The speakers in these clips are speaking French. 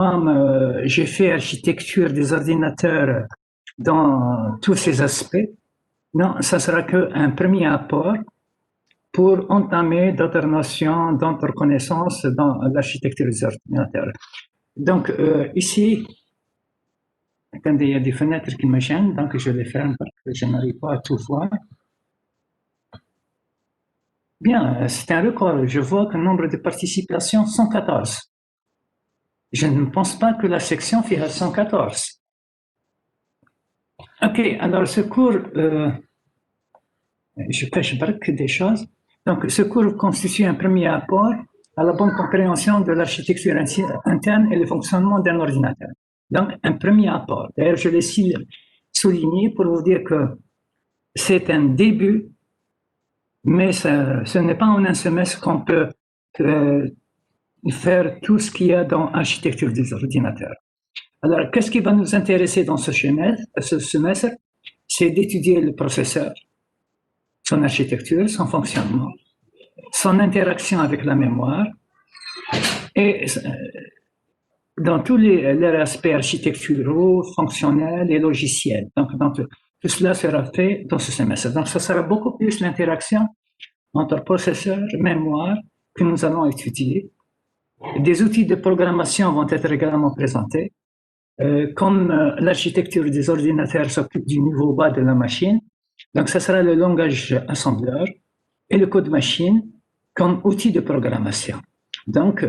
Comme j'ai fait architecture des ordinateurs dans tous ces aspects, non, ça sera qu'un premier apport pour entamer d'autres notions, d'autres connaissances dans l'architecture des ordinateurs. Donc ici, attendez, il y a des fenêtres qui me gênent, donc je les ferme parce que je n'arrive pas à tout voir. Bien, c'est un record. Je vois que le nombre de participations, 114. Je ne pense pas que la section fait 114. Ok, alors ce cours, je pêche que des choses. Donc, ce cours constitue un premier apport à la bonne compréhension de l'architecture interne et le fonctionnement d'un ordinateur. Donc, un premier apport. D'ailleurs, je l'ai souligné pour vous dire que c'est un début, mais ce n'est pas en un semestre qu'on peut faire tout ce qu'il y a dans l'architecture des ordinateurs. Alors, qu'est-ce qui va nous intéresser dans ce semestre? C'est d'étudier le processeur, son architecture, son fonctionnement, son interaction avec la mémoire, et dans tous les aspects architecturaux, fonctionnels et logiciels. Donc, tout cela sera fait dans ce semestre. Donc, ce sera beaucoup plus l'interaction entre processeur et mémoire que nous allons étudier. Des outils de programmation vont être également présentés. Comme l'architecture des ordinateurs s'occupe du niveau bas de la machine, donc ce sera le langage assembleur et le code machine comme outil de programmation. Donc,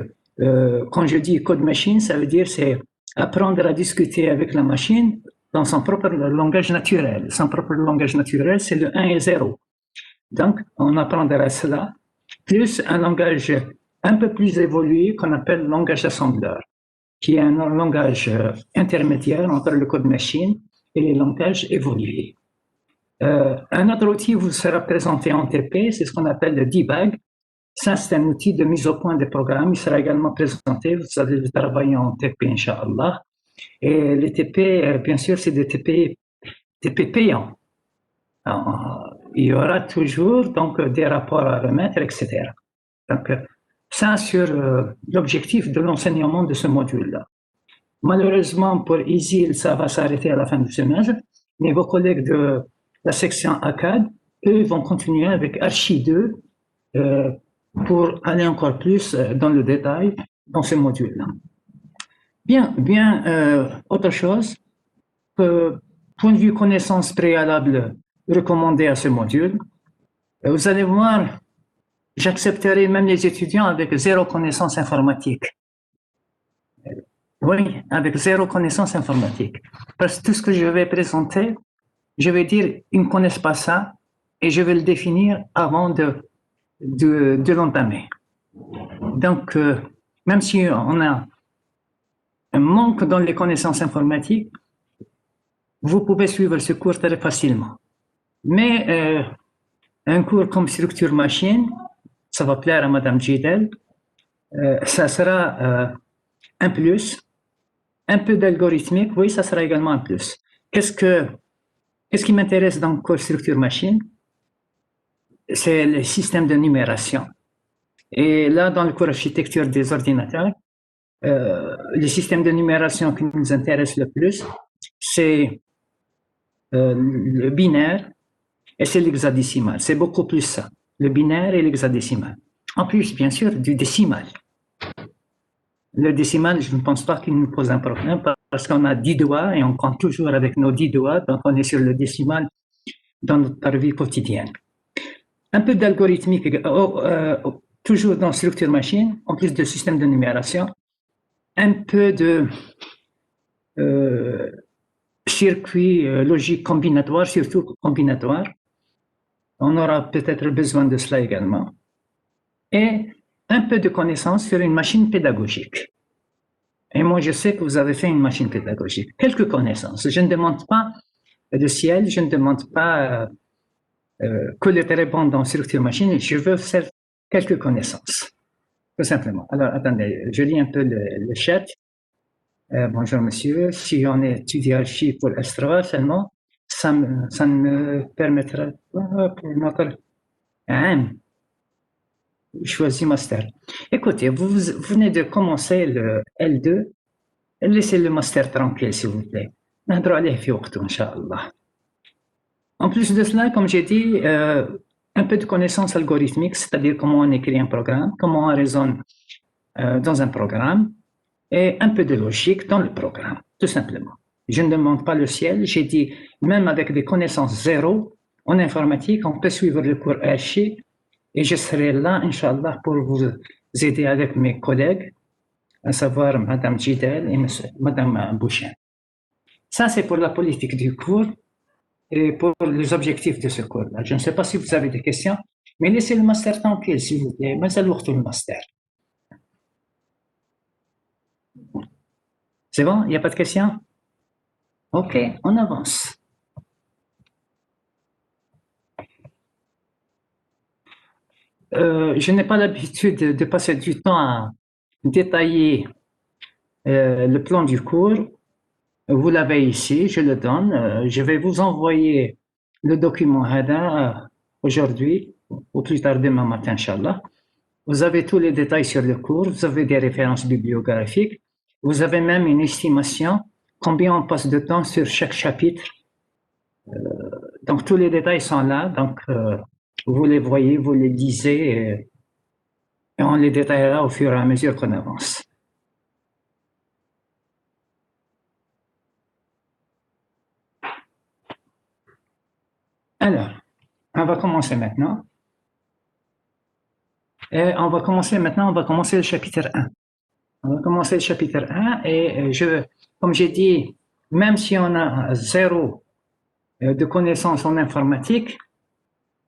quand je dis code machine, ça veut dire c'est apprendre à discuter avec la machine dans son propre langage naturel. Son propre langage naturel, c'est le 1 et 0. Donc, on apprendra cela, plus un langage un peu plus évolué qu'on appelle langage assembleur, qui est un langage intermédiaire entre le code machine et les langages évolués. Un autre outil vous sera présenté en TP, c'est ce qu'on appelle le debug. Ça, c'est un outil de mise au point des programmes. Il sera également présenté. Vous allez travailler en TP, Inch'Allah. Et les TP, bien sûr, c'est des TP payants. Alors, il y aura toujours donc, des rapports à remettre, etc. Donc, ça sur l'objectif de l'enseignement de ce module-là. Malheureusement, pour ISIL, ça va s'arrêter à la fin du semestre, mais vos collègues de la section ACAD, eux, vont continuer avec Archi 2 pour aller encore plus dans le détail dans ce module-là. Bien, autre chose, point de vue connaissance préalable recommandé à ce module, vous allez voir, j'accepterai même les étudiants avec zéro connaissance informatique. Oui, avec zéro connaissance informatique. Parce que tout ce que je vais présenter, je vais dire, ils ne connaissent pas ça, et je vais le définir avant de l'entamer. Donc, même si on a un manque dans les connaissances informatiques, vous pouvez suivre ce cours très facilement. Mais un cours comme structure machine, ça va plaire à Madame Gidel, ça sera un plus. Un peu d'algorithmique, oui, ça sera également un plus. Qu'est-ce qui m'intéresse dans le cours structure machine? C'est le système de numération. Et là, dans le cours architecture des ordinateurs, le système de numération qui nous intéresse le plus, c'est le binaire et c'est l'hexadécimal. C'est beaucoup plus ça, le binaire et l'hexadécimal. En plus, bien sûr, du décimal. Le décimal, je ne pense pas qu'il nous pose un problème parce qu'on a 10 doigts et on compte toujours avec nos 10 doigts, donc on est sur le décimal dans notre vie quotidienne. Un peu d'algorithmique, toujours dans structure machine, en plus de système de numération, un peu de circuit logique combinatoire, surtout combinatoire. On aura peut-être besoin de cela également. Et un peu de connaissances sur une machine pédagogique. Et moi, je sais que vous avez fait une machine pédagogique. Quelques connaissances. Je ne demande pas de ciel, je ne demande pas que les très bon dans structure machine, je veux faire quelques connaissances. Tout simplement. Alors, attendez, je lis un peu le chat. Bonjour monsieur, si on étudie archi pour S3 seulement, ça ne me permettra pas pour notre choisi master. Écoutez, vous venez de commencer le L2 laissez le master tranquille, s'il vous plaît. نهضروا عليه في وقته إن شاء الله. En plus de cela, comme j'ai dit, un peu de connaissances algorithmiques, c'est-à-dire comment on écrit un programme, comment on raisonne dans un programme, et un peu de logique dans le programme, tout simplement. Je ne demande pas le ciel, j'ai dit, même avec des connaissances zéro en informatique, on peut suivre le cours Archi, et je serai là, Inch'Allah, pour vous aider avec mes collègues, à savoir Madame Jidel et Madame Bouchen. Ça, c'est pour la politique du cours et pour les objectifs de ce cours-là. Je ne sais pas si vous avez des questions, mais laissez le master tranquille, s'il vous plaît. Mais ça lourd tout le master. C'est bon? Il n'y a pas de questions? Ok, on avance. Je n'ai pas l'habitude de passer du temps à détailler le plan du cours. Vous l'avez ici, je le donne. Je vais vous envoyer le document HADA aujourd'hui, ou plus tard demain matin, Inch'Allah. Vous avez tous les détails sur le cours, vous avez des références bibliographiques, vous avez même une estimation, combien on passe de temps sur chaque chapitre. Donc tous les détails sont là, donc vous les voyez, vous les lisez, et on les détaillera au fur et à mesure qu'on avance. Alors, on va commencer maintenant. Et on va commencer le chapitre 1. On va commencer le chapitre 1 et comme j'ai dit, même si on a zéro de connaissances en informatique,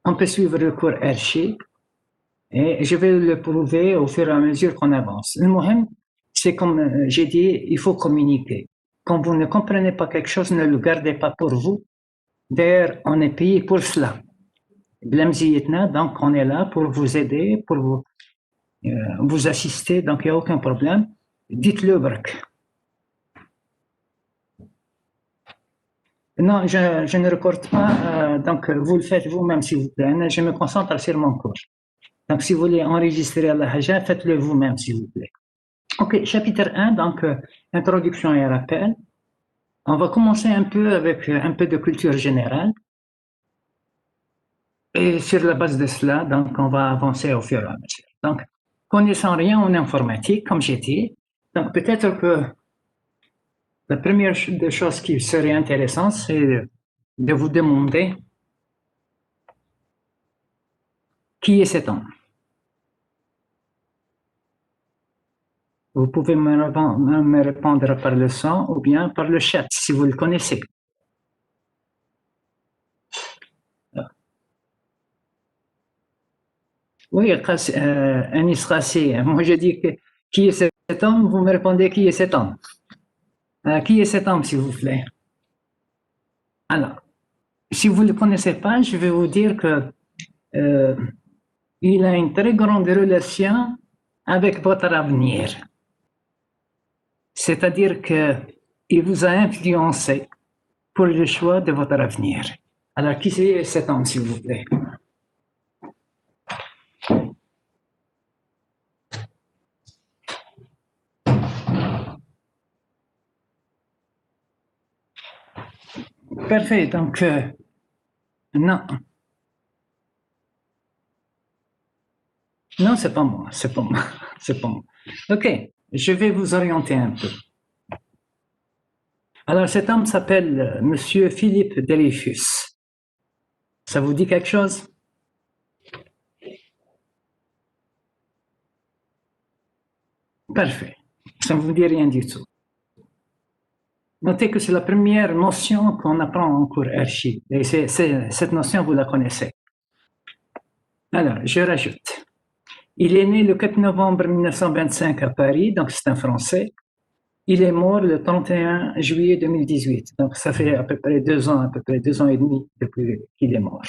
on peut suivre le cours Archi et je vais le prouver au fur et à mesure qu'on avance. Le muhim, c'est comme j'ai dit, il faut communiquer. Quand vous ne comprenez pas quelque chose, ne le gardez pas pour vous. D'ailleurs, on est payé pour cela. Donc, on est là pour vous aider, pour vous assister, donc il n'y a aucun problème. Dites-le, Brak. Non, je ne recorde pas, donc vous le faites vous-même s'il vous plaît. Je me concentre sur mon cours. Donc si vous voulez enregistrer la haja, faites-le vous-même s'il vous plaît. Ok, chapitre 1, donc introduction et rappel. On va commencer un peu avec un peu de culture générale. Et sur la base de cela, donc on va avancer au fur et à mesure. Donc, connaissant rien en informatique, comme j'ai dit, donc peut-être que la première des choses qui serait intéressante, c'est de vous demander qui est cet homme. Vous pouvez me répondre par le son ou bien par le chat, si vous le connaissez. Oui, Anis Rassi, moi je dis qui est cet homme, vous me répondez qui est cet homme. Qui est cet homme, s'il vous plaît? Alors, si vous ne le connaissez pas, je vais vous dire que il a une très grande relation avec votre avenir. C'est-à-dire qu'il vous a influencé pour le choix de votre avenir. Alors, qui c'est cet homme, s'il vous plaît? Parfait, donc, non. Non, c'est pas moi, c'est pas moi, c'est pas moi. Ok, je vais vous orienter un peu. Alors, cet homme s'appelle Monsieur Philippe Dreyfus. Ça vous dit quelque chose? Parfait. Ça ne vous dit rien du tout. Notez que c'est la première notion qu'on apprend en cours Archi. Et cette notion, vous la connaissez. Alors, je rajoute. Il est né le 4 novembre 1925 à Paris, donc c'est un Français. Il est mort le 31 juillet 2018. Donc, ça fait à peu près 2 ans, à peu près 2 ans et demi depuis qu'il est mort.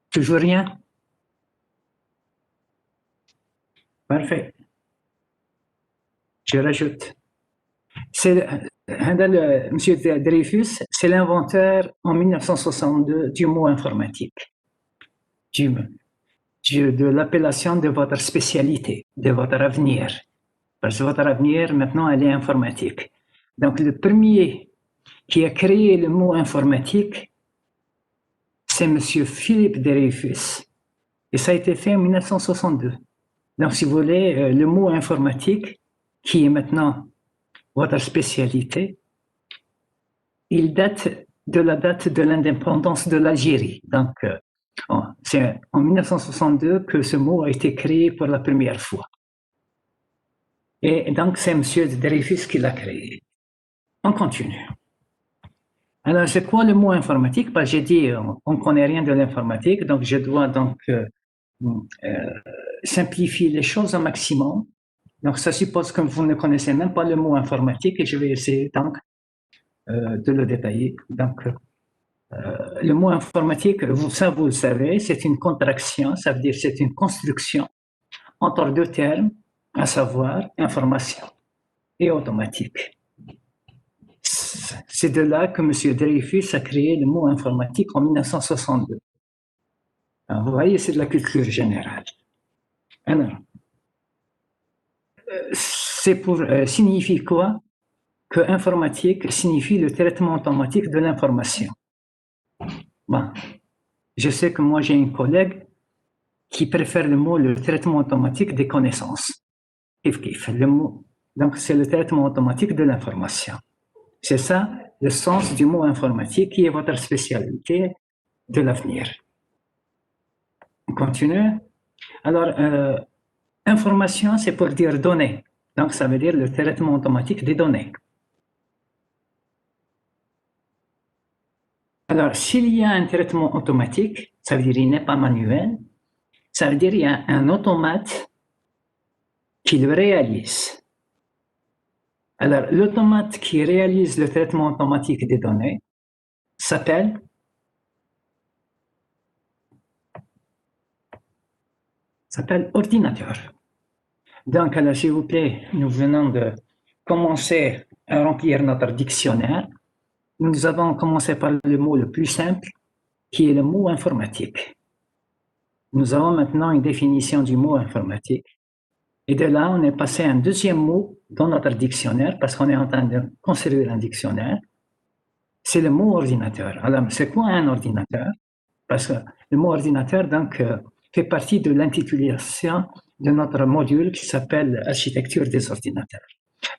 Toujours rien? Parfait. Je rajoute. Monsieur Dreyfus, c'est l'inventeur en 1962 du mot informatique, de l'appellation de votre spécialité, de votre avenir. Parce que votre avenir, maintenant, elle est informatique. Donc, le premier qui a créé le mot informatique, c'est M. Philippe Dreyfus. Et ça a été fait en 1962. Donc, si vous voulez, le mot informatique, qui est maintenant votre spécialité, il date de la date de l'indépendance de l'Algérie. Donc, c'est en 1962 que ce mot a été créé pour la première fois. Et donc, c'est M. Dreyfus qui l'a créé. On continue. Alors, c'est quoi le mot informatique? Bah, j'ai dit, on ne connaît rien de l'informatique, donc je dois donc simplifier les choses au maximum. Donc, ça suppose que vous ne connaissez même pas le mot informatique et je vais essayer donc de le détailler. Donc, le mot informatique, vous le savez, c'est une contraction, ça veut dire c'est une construction entre deux termes, à savoir information et automatique. C'est de là que M. Dreyfus a créé le mot informatique en 1962. Alors, vous voyez, c'est de la culture générale. Alors, c'est pour signifier quoi? Que informatique signifie le traitement automatique de l'information. Bon, je sais que moi j'ai une collègue qui préfère le mot le traitement automatique des connaissances. Le mot, donc c'est le traitement automatique de l'information. C'est ça le sens du mot informatique qui est votre spécialité de l'avenir. On continue. Alors, information, c'est pour dire données. Donc, ça veut dire le traitement automatique des données. Alors, s'il y a un traitement automatique, ça veut dire qu'il n'est pas manuel, ça veut dire qu'il y a un automate qui le réalise. Alors, l'automate qui réalise le traitement automatique des données s'appelle ordinateur. Donc, alors, s'il vous plaît, nous venons de commencer à remplir notre dictionnaire. Nous avons commencé par le mot le plus simple, qui est le mot informatique. Nous avons maintenant une définition du mot informatique. Et de là, on est passé à un deuxième mot dans notre dictionnaire, parce qu'on est en train de construire un dictionnaire. C'est le mot ordinateur. Alors, c'est quoi un ordinateur? Parce que le mot ordinateur, donc, fait partie de l'intitulation de notre module qui s'appelle Architecture des ordinateurs.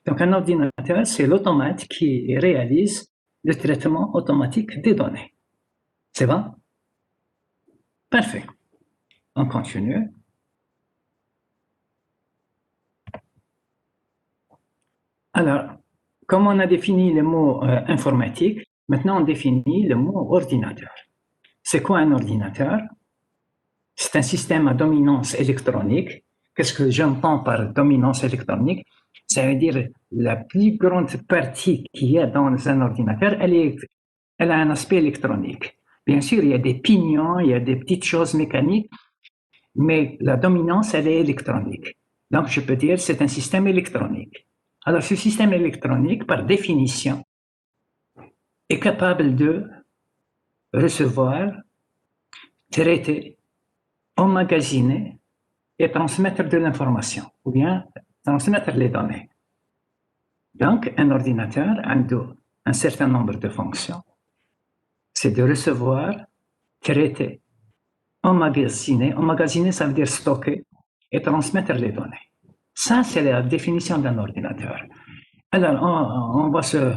Donc, un ordinateur, c'est l'automate qui réalise le traitement automatique des données. C'est bon? Parfait. On continue. Alors, comme on a défini le mot informatique, maintenant on définit le mot ordinateur. C'est quoi un ordinateur? C'est un système à dominance électronique. Qu'est-ce que j'entends par dominance électronique? Ça veut dire la plus grande partie qu'il y a dans un ordinateur, elle a un aspect électronique. Bien sûr, il y a des pignons, il y a des petites choses mécaniques, mais la dominance, elle est électronique. Donc, je peux dire c'est un système électronique. Alors, ce système électronique, par définition, est capable de recevoir, traiter, emmagasiner et transmettre de l'information, ou bien transmettre les données. Donc, un ordinateur a un certain nombre de fonctions. C'est de recevoir, traiter, emmagasiner. Emmagasiner, ça veut dire stocker et transmettre les données. Ça, c'est la définition d'un ordinateur. Alors, on va se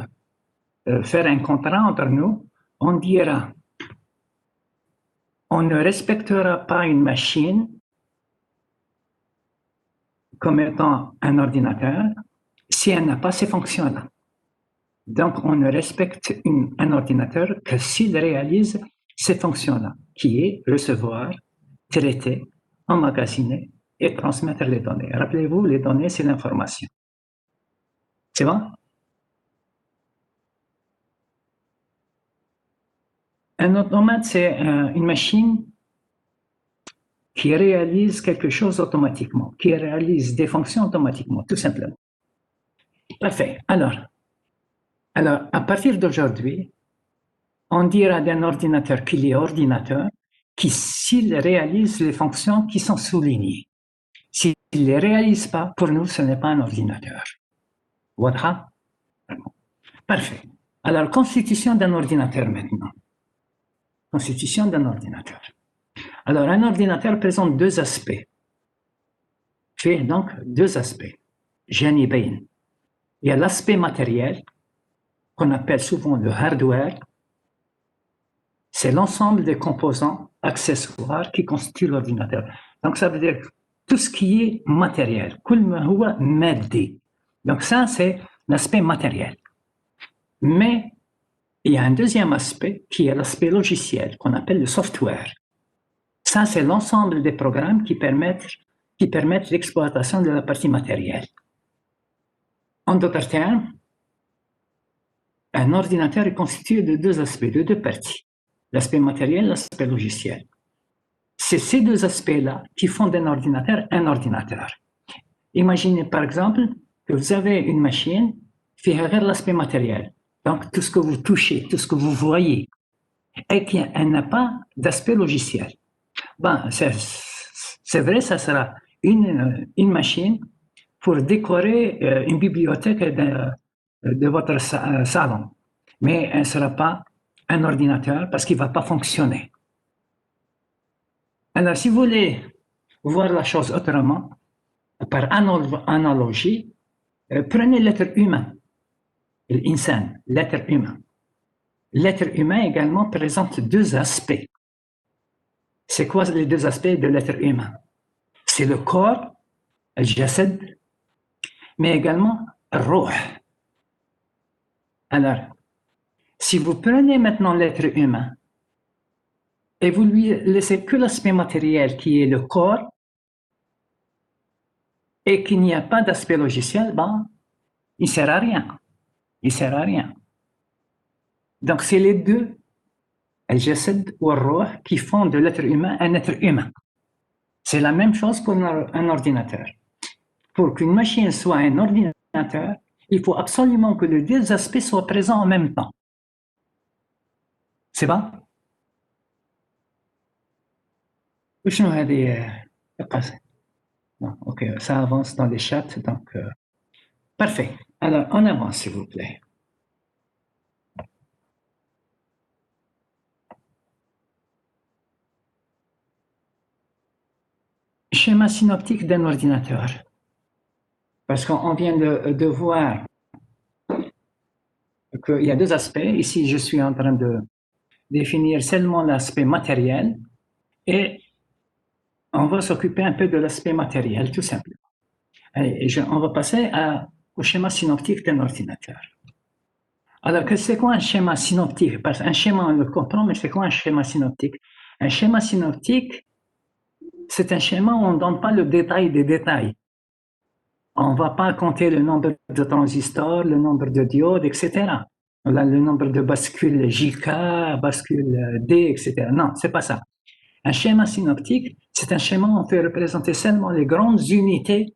faire un contrat entre nous. On dira, on ne respectera pas une machine comme étant un ordinateur si elle n'a pas ces fonctions-là. Donc, on ne respecte un ordinateur que s'il réalise ces fonctions-là, qui est recevoir, traiter, emmagasiner et transmettre les données. Rappelez-vous, les données, c'est l'information. C'est bon? Un automate, c'est une machine qui réalise quelque chose automatiquement, qui réalise des fonctions automatiquement, tout simplement. Parfait. Alors, à partir d'aujourd'hui, on dira d'un ordinateur qu'il est ordinateur, s'il réalise les fonctions qui sont soulignées. ne les réalise pas, pour nous, ce n'est pas un ordinateur. Voilà. Parfait. Alors, constitution d'un ordinateur maintenant. Constitution d'un ordinateur. Alors, un ordinateur présente deux aspects. Fait donc deux aspects. Janibain. Il y a l'aspect matériel, qu'on appelle souvent le hardware. C'est l'ensemble des composants accessoires qui constituent l'ordinateur. Donc, ça veut dire tout ce qui est matériel. Donc, ça, c'est l'aspect matériel. Mais il y a un deuxième aspect qui est l'aspect logiciel, qu'on appelle le software. Ça, c'est l'ensemble des programmes qui permettent l'exploitation de la partie matérielle. En d'autres termes, un ordinateur est constitué de deux aspects, de deux parties. L'aspect matériel, l'aspect logiciel. C'est ces deux aspects-là qui font d'un ordinateur un ordinateur. Imaginez par exemple que vous avez une machine qui fait l'aspect matériel. Donc tout ce que vous touchez, tout ce que vous voyez, et qu'elle n'a pas d'aspect logiciel. Ben, c'est vrai, ça sera une machine pour décorer une bibliothèque de votre salon. Mais elle ne sera pas un ordinateur parce qu'il ne va pas fonctionner. Alors, si vous voulez voir la chose autrement, par analogie, prenez l'être humain, l'insan, l'être humain. L'être humain également présente deux aspects. C'est quoi les deux aspects de l'être humain? C'est le corps, le jasad, mais également le ruh. Alors, si vous prenez maintenant l'être humain et vous lui laissez que l'aspect matériel qui est le corps et qu'il n'y a pas d'aspect logiciel, ben, il ne sert à rien. Il ne sert à rien. Donc, c'est les deux, le jasad ou le ruh, qui font de l'être humain un être humain. C'est la même chose pour un ordinateur. Pour qu'une machine soit un ordinateur, il faut absolument que les deux aspects soient présents en même temps. C'est bon? Ok, ça avance dans les chats, donc parfait. Alors, en avant, s'il vous plaît. Schéma synoptique d'un ordinateur. Parce qu'on vient de voir qu'il y a deux aspects. Ici, je suis en train de définir seulement l'aspect matériel et on va s'occuper un peu de l'aspect matériel, tout simplement. On va passer au schéma synoptique d'un ordinateur. Alors, c'est quoi un schéma synoptique? Parce qu'un schéma, on le comprend, mais c'est quoi un schéma synoptique? Un schéma synoptique, c'est un schéma où on ne donne pas le détail des détails. On ne va pas compter le nombre de transistors, le nombre de diodes, etc. Le nombre de bascules JK, bascules D, etc. Non, c'est pas ça. Un schéma synoptique, c'est un schéma où on peut représenter seulement les grandes unités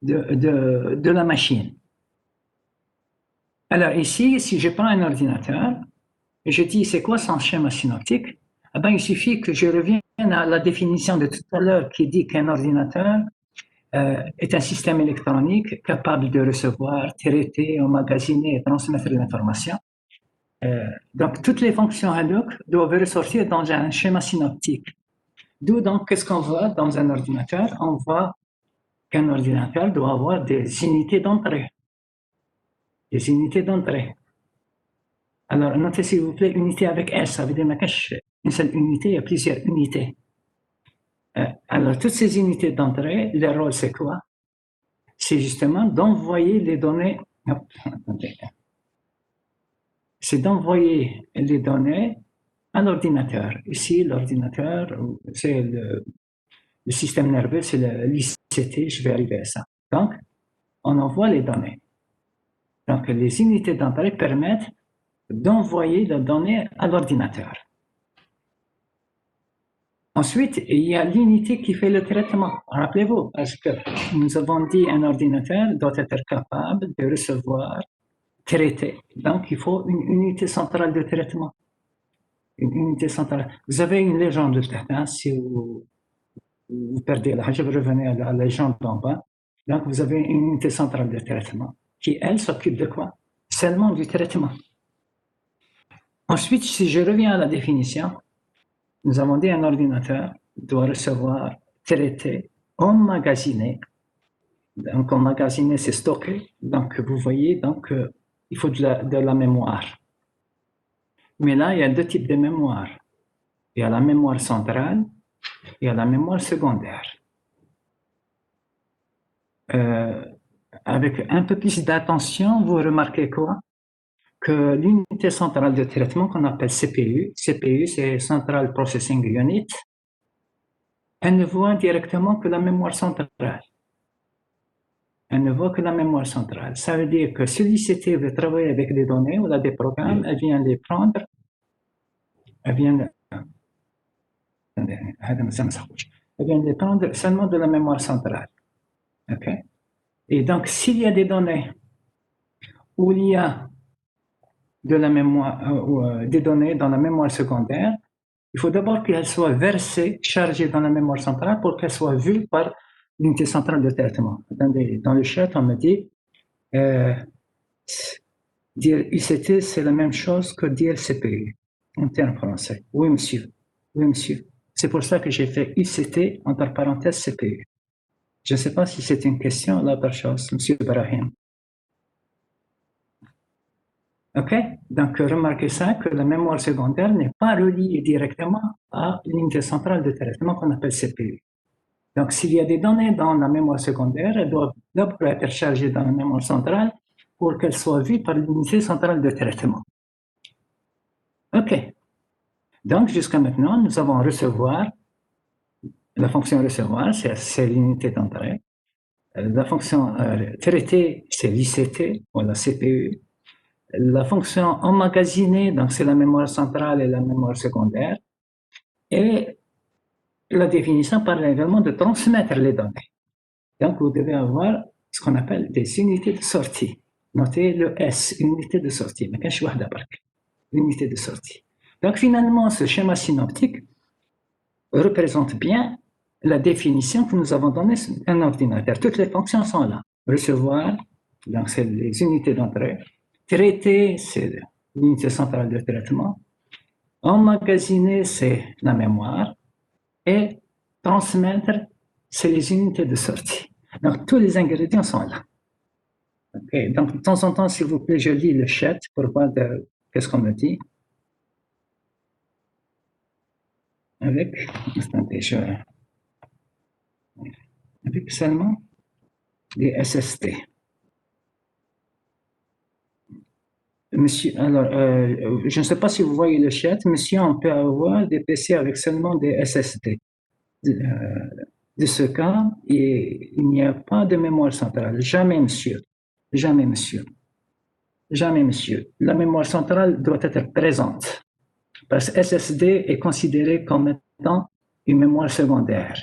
de la machine. Alors ici, si je prends un ordinateur et je dis c'est quoi son schéma synoptique, eh ben, il suffit que je revienne à la définition de tout à l'heure qui dit qu'un ordinateur est un système électronique capable de recevoir, traiter, emmagasiner et transmettre l'information. Donc, toutes les fonctions Hadoop doivent ressortir dans un schéma synoptique. D'où donc, qu'est-ce qu'on voit dans un ordinateur? On voit qu'un ordinateur doit avoir des unités d'entrée. Des unités d'entrée. Alors, notez s'il vous plaît, unité avec S, ça veut dire une seule unité, il y a plusieurs unités. Alors, toutes ces unités d'entrée, leur rôle, c'est quoi? C'est justement d'envoyer les données. C'est d'envoyer les données à l'ordinateur. Ici, l'ordinateur, c'est le système nerveux, c'est l'ICT, je vais arriver à ça. Donc, on envoie les données. Donc, les unités d'entrée permettent d'envoyer les données à l'ordinateur. Ensuite, il y a l'unité qui fait le traitement. Rappelez-vous, parce que nous avons dit qu'un ordinateur doit être capable de recevoir, traiter. Donc, il faut une unité centrale de traitement. Une unité centrale. Vous avez une légende de Tintin, si vous vous perdez là, je vais revenir à la légende d'en bas. Donc, vous avez une unité centrale de traitement qui, elle, s'occupe de quoi? Seulement du traitement. Ensuite, si je reviens à la définition, nous avons dit un ordinateur doit recevoir, traiter, emmagasiner. Donc, emmagasiner, c'est stocker. Donc, vous voyez, donc, il faut de la mémoire. Mais là, il y a deux types de mémoire. Il y a la mémoire centrale, il y a la mémoire secondaire. Avec un peu plus d'attention, vous remarquez quoi? Que l'unité centrale de traitement qu'on appelle CPU, CPU c'est Central Processing Unit, elle ne voit directement que la mémoire centrale. Elle ne voit que la mémoire centrale. Ça veut dire que si l'ICT veut travailler avec des données ou des programmes, elle vient les prendre, elle vient les prendre seulement de la mémoire centrale. Okay? Et donc, s'il y a des données où il y a de la mémoire, des données dans la mémoire secondaire, il faut d'abord qu'elles soient versées, chargées dans la mémoire centrale pour qu'elles soient vues par l'unité centrale de traitement. Dans le chat, on me dit dire UCT, c'est la même chose que dire CPU en termes français. Oui, monsieur. Oui, monsieur. C'est pour ça que j'ai fait UCT entre parenthèses CPU. Je ne sais pas si c'est une question ou l'autre chose, monsieur Ibrahim. OK? Donc, remarquez ça, que la mémoire secondaire n'est pas reliée directement à l'unité centrale de traitement qu'on appelle CPU. Donc, s'il y a des données dans la mémoire secondaire, elles doivent d'abord être chargées dans la mémoire centrale pour qu'elles soient vues par l'unité centrale de traitement. OK. Donc, jusqu'à maintenant, nous avons recevoir. La fonction recevoir, c'est l'unité d'entrée. La fonction traiter, c'est l'ICT ou la CPU. La fonction emmagasiner, donc c'est la mémoire centrale et la mémoire secondaire. Et la définition parle également de transmettre les données. Donc, vous devez avoir ce qu'on appelle des unités de sortie. Notez le S, unité de sortie. Mais je unité de sortie. Donc, finalement, ce schéma synoptique représente bien la définition que nous avons donnée d'un ordinateur. Toutes les fonctions sont là. Recevoir, donc c'est les unités d'entrée. Traiter, c'est l'unité centrale de traitement. Emmagasiner, c'est la mémoire. Et transmettre, c'est les unités de sortie. Donc, tous les ingrédients sont là. Okay. Donc, de temps en temps, s'il vous plaît, je lis le chat pour voir qu'est-ce qu'on me dit. Avec seulement des SST. Monsieur, alors, je ne sais pas si vous voyez le chat, monsieur, on peut avoir des PC avec seulement des SSD. De ce cas, il n'y a pas de mémoire centrale. Jamais, monsieur. Jamais, monsieur. Jamais, monsieur. La mémoire centrale doit être présente. Parce que SSD est considéré comme étant une mémoire secondaire.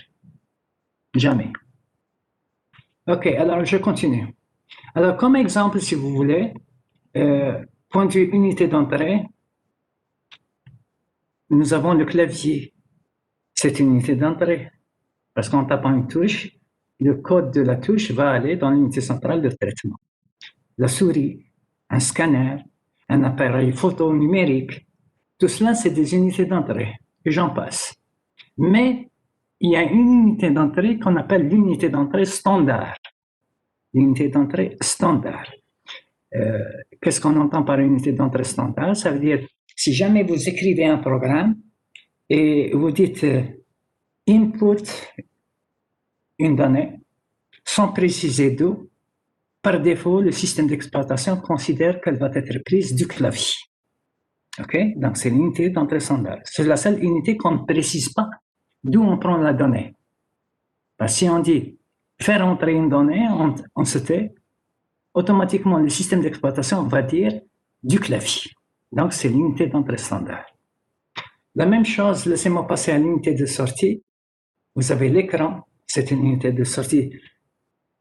Jamais. OK, alors je continue. Alors, comme exemple, si vous voulez, point de vue unité d'entrée, nous avons le clavier. C'est une unité d'entrée. Parce qu'en tapant une touche, le code de la touche va aller dans l'unité centrale de traitement. La souris, un scanner, un appareil photo numérique, tout cela, c'est des unités d'entrée, et j'en passe. Mais il y a une unité d'entrée qu'on appelle l'unité d'entrée standard. L'unité d'entrée standard. Qu'est-ce qu'on entend par unité d'entrée standard? Ça veut dire, si jamais vous écrivez un programme et vous dites input une donnée, sans préciser d'où, par défaut, le système d'exploitation considère qu'elle va être prise du clavier. OK? Donc, c'est l'unité d'entrée standard. C'est la seule unité qu'on ne précise pas d'où on prend la donnée. Parce que si on dit faire entrer une donnée, on se tait, automatiquement, le système d'exploitation va dire du clavier. Donc, c'est l'unité d'entrée standard. La même chose, laissez-moi passer à l'unité de sortie. Vous avez l'écran, c'est une unité de sortie.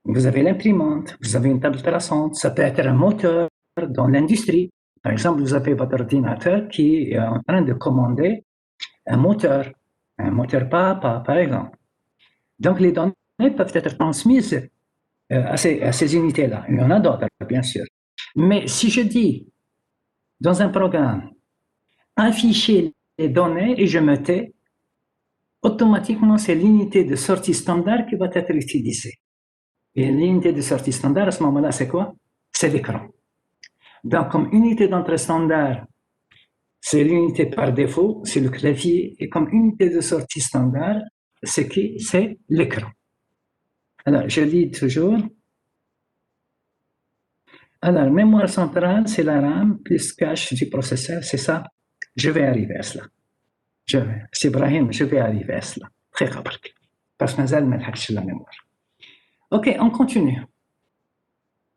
Vous avez l'imprimante, vous avez une table traçante, ça peut être un moteur dans l'industrie. Par exemple, vous avez votre ordinateur qui est en train de commander un moteur pas par exemple. Donc, les données peuvent être transmises à ces unités-là. Il y en a d'autres, bien sûr. Mais si je dis dans un programme, afficher les données et je me tais, automatiquement, c'est l'unité de sortie standard qui va être utilisée. Et l'unité de sortie standard, à ce moment-là, c'est quoi? C'est l'écran. Donc, comme unité d'entrée standard, c'est l'unité par défaut, c'est le clavier. Et comme unité de sortie standard, c'est qui? C'est l'écran. Alors, je lis toujours. Alors, mémoire centrale, c'est la RAM plus cache du processeur, c'est ça? Je vais arriver à cela. C'est Ibrahim, je vais arriver à cela. Très rapide. Parce que je la mémoire. OK, on continue.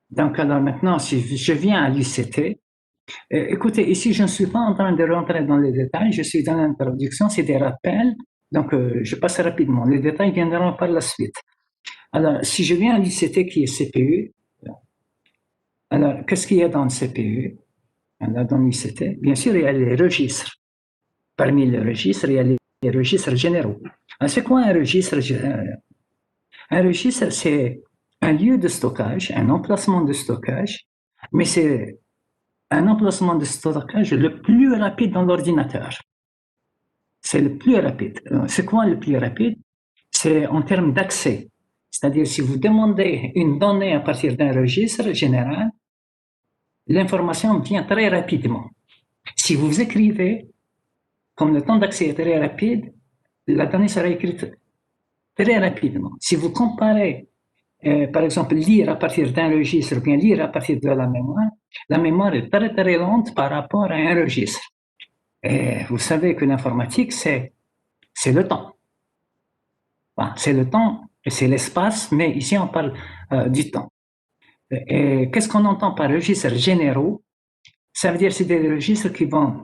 Donc, alors maintenant, si je viens à l'UCT, écoutez, ici, je ne suis pas en train de rentrer dans les détails, je suis dans l'introduction, c'est des rappels, donc je passe rapidement. Les détails viendront par la suite. Alors, si je viens à l'UCT qui est CPU, alors, qu'est-ce qu'il y a dans le CPU? Alors, dans l'UCT, bien sûr, il y a les registres. Parmi les registres, il y a les registres généraux. Alors, c'est quoi un registre? Un registre, c'est un lieu de stockage, un emplacement de stockage, mais c'est un emplacement de stockage le plus rapide dans l'ordinateur. C'est le plus rapide. C'est quoi le plus rapide? C'est en termes d'accès. C'est-à-dire, si vous demandez une donnée à partir d'un registre général, l'information vient très rapidement. Si vous écrivez, comme le temps d'accès est très rapide, la donnée sera écrite très rapidement. Si vous comparez, par exemple, lire à partir d'un registre ou bien lire à partir de la mémoire est très très lente par rapport à un registre. Et vous savez que l'informatique, c'est le temps. Enfin, c'est le temps et c'est l'espace, mais ici on parle du temps. Et qu'est-ce qu'on entend par registres généraux? Ça veut dire que c'est des registres qui vont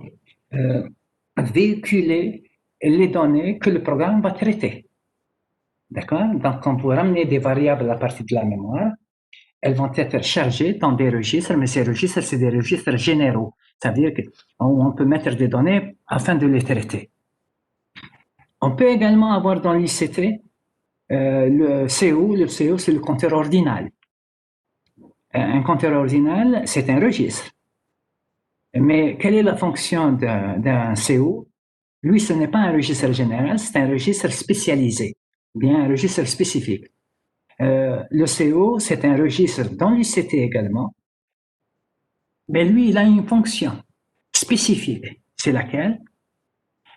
véhiculer les données que le programme va traiter. D'accord? Donc, on peut ramener des variables à partir de la mémoire. Elles vont être chargées dans des registres, mais ces registres, c'est des registres généraux. Ça veut dire qu'on peut mettre des données afin de les traiter. On peut également avoir dans l'ICT le CO. Le CO, c'est le compteur ordinal. Un compteur ordinal, c'est un registre. Mais quelle est la fonction d'un CO? Lui, ce n'est pas un registre général, c'est un registre spécialisé, bien un registre spécifique. Le CO, c'est un registre dans l'ICT également, mais lui, il a une fonction spécifique. C'est laquelle?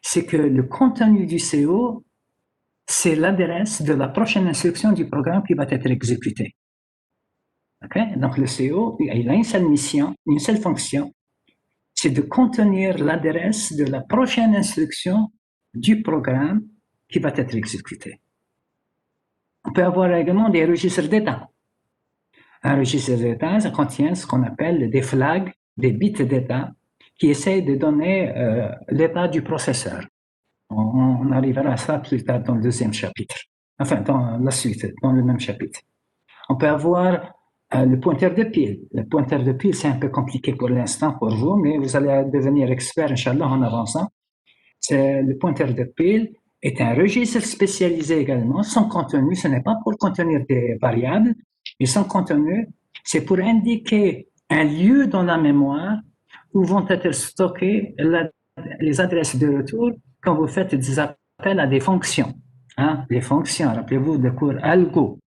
C'est que le contenu du CO, c'est l'adresse de la prochaine instruction du programme qui va être exécutée. Okay? Donc le CO, il a une seule mission, une seule fonction, c'est de contenir l'adresse de la prochaine instruction du programme qui va être exécuté. On peut avoir également des registres d'état. Un registre d'état, ça contient ce qu'on appelle des flags, des bits d'état, qui essayent de donner l'état du processeur. On arrivera à ça plus tard dans le deuxième chapitre. Enfin, dans la suite, dans le même chapitre. On peut avoir le pointeur de pile. Le pointeur de pile, c'est un peu compliqué pour l'instant pour vous, mais vous allez devenir expert, Inch'Allah, en avançant. Le pointeur de pile est un registre spécialisé également. Son contenu, ce n'est pas pour contenir des variables, mais son contenu, c'est pour indiquer un lieu dans la mémoire où vont être stockées les adresses de retour quand vous faites des appels à des fonctions. Hein? Les fonctions, rappelez-vous le cours algo,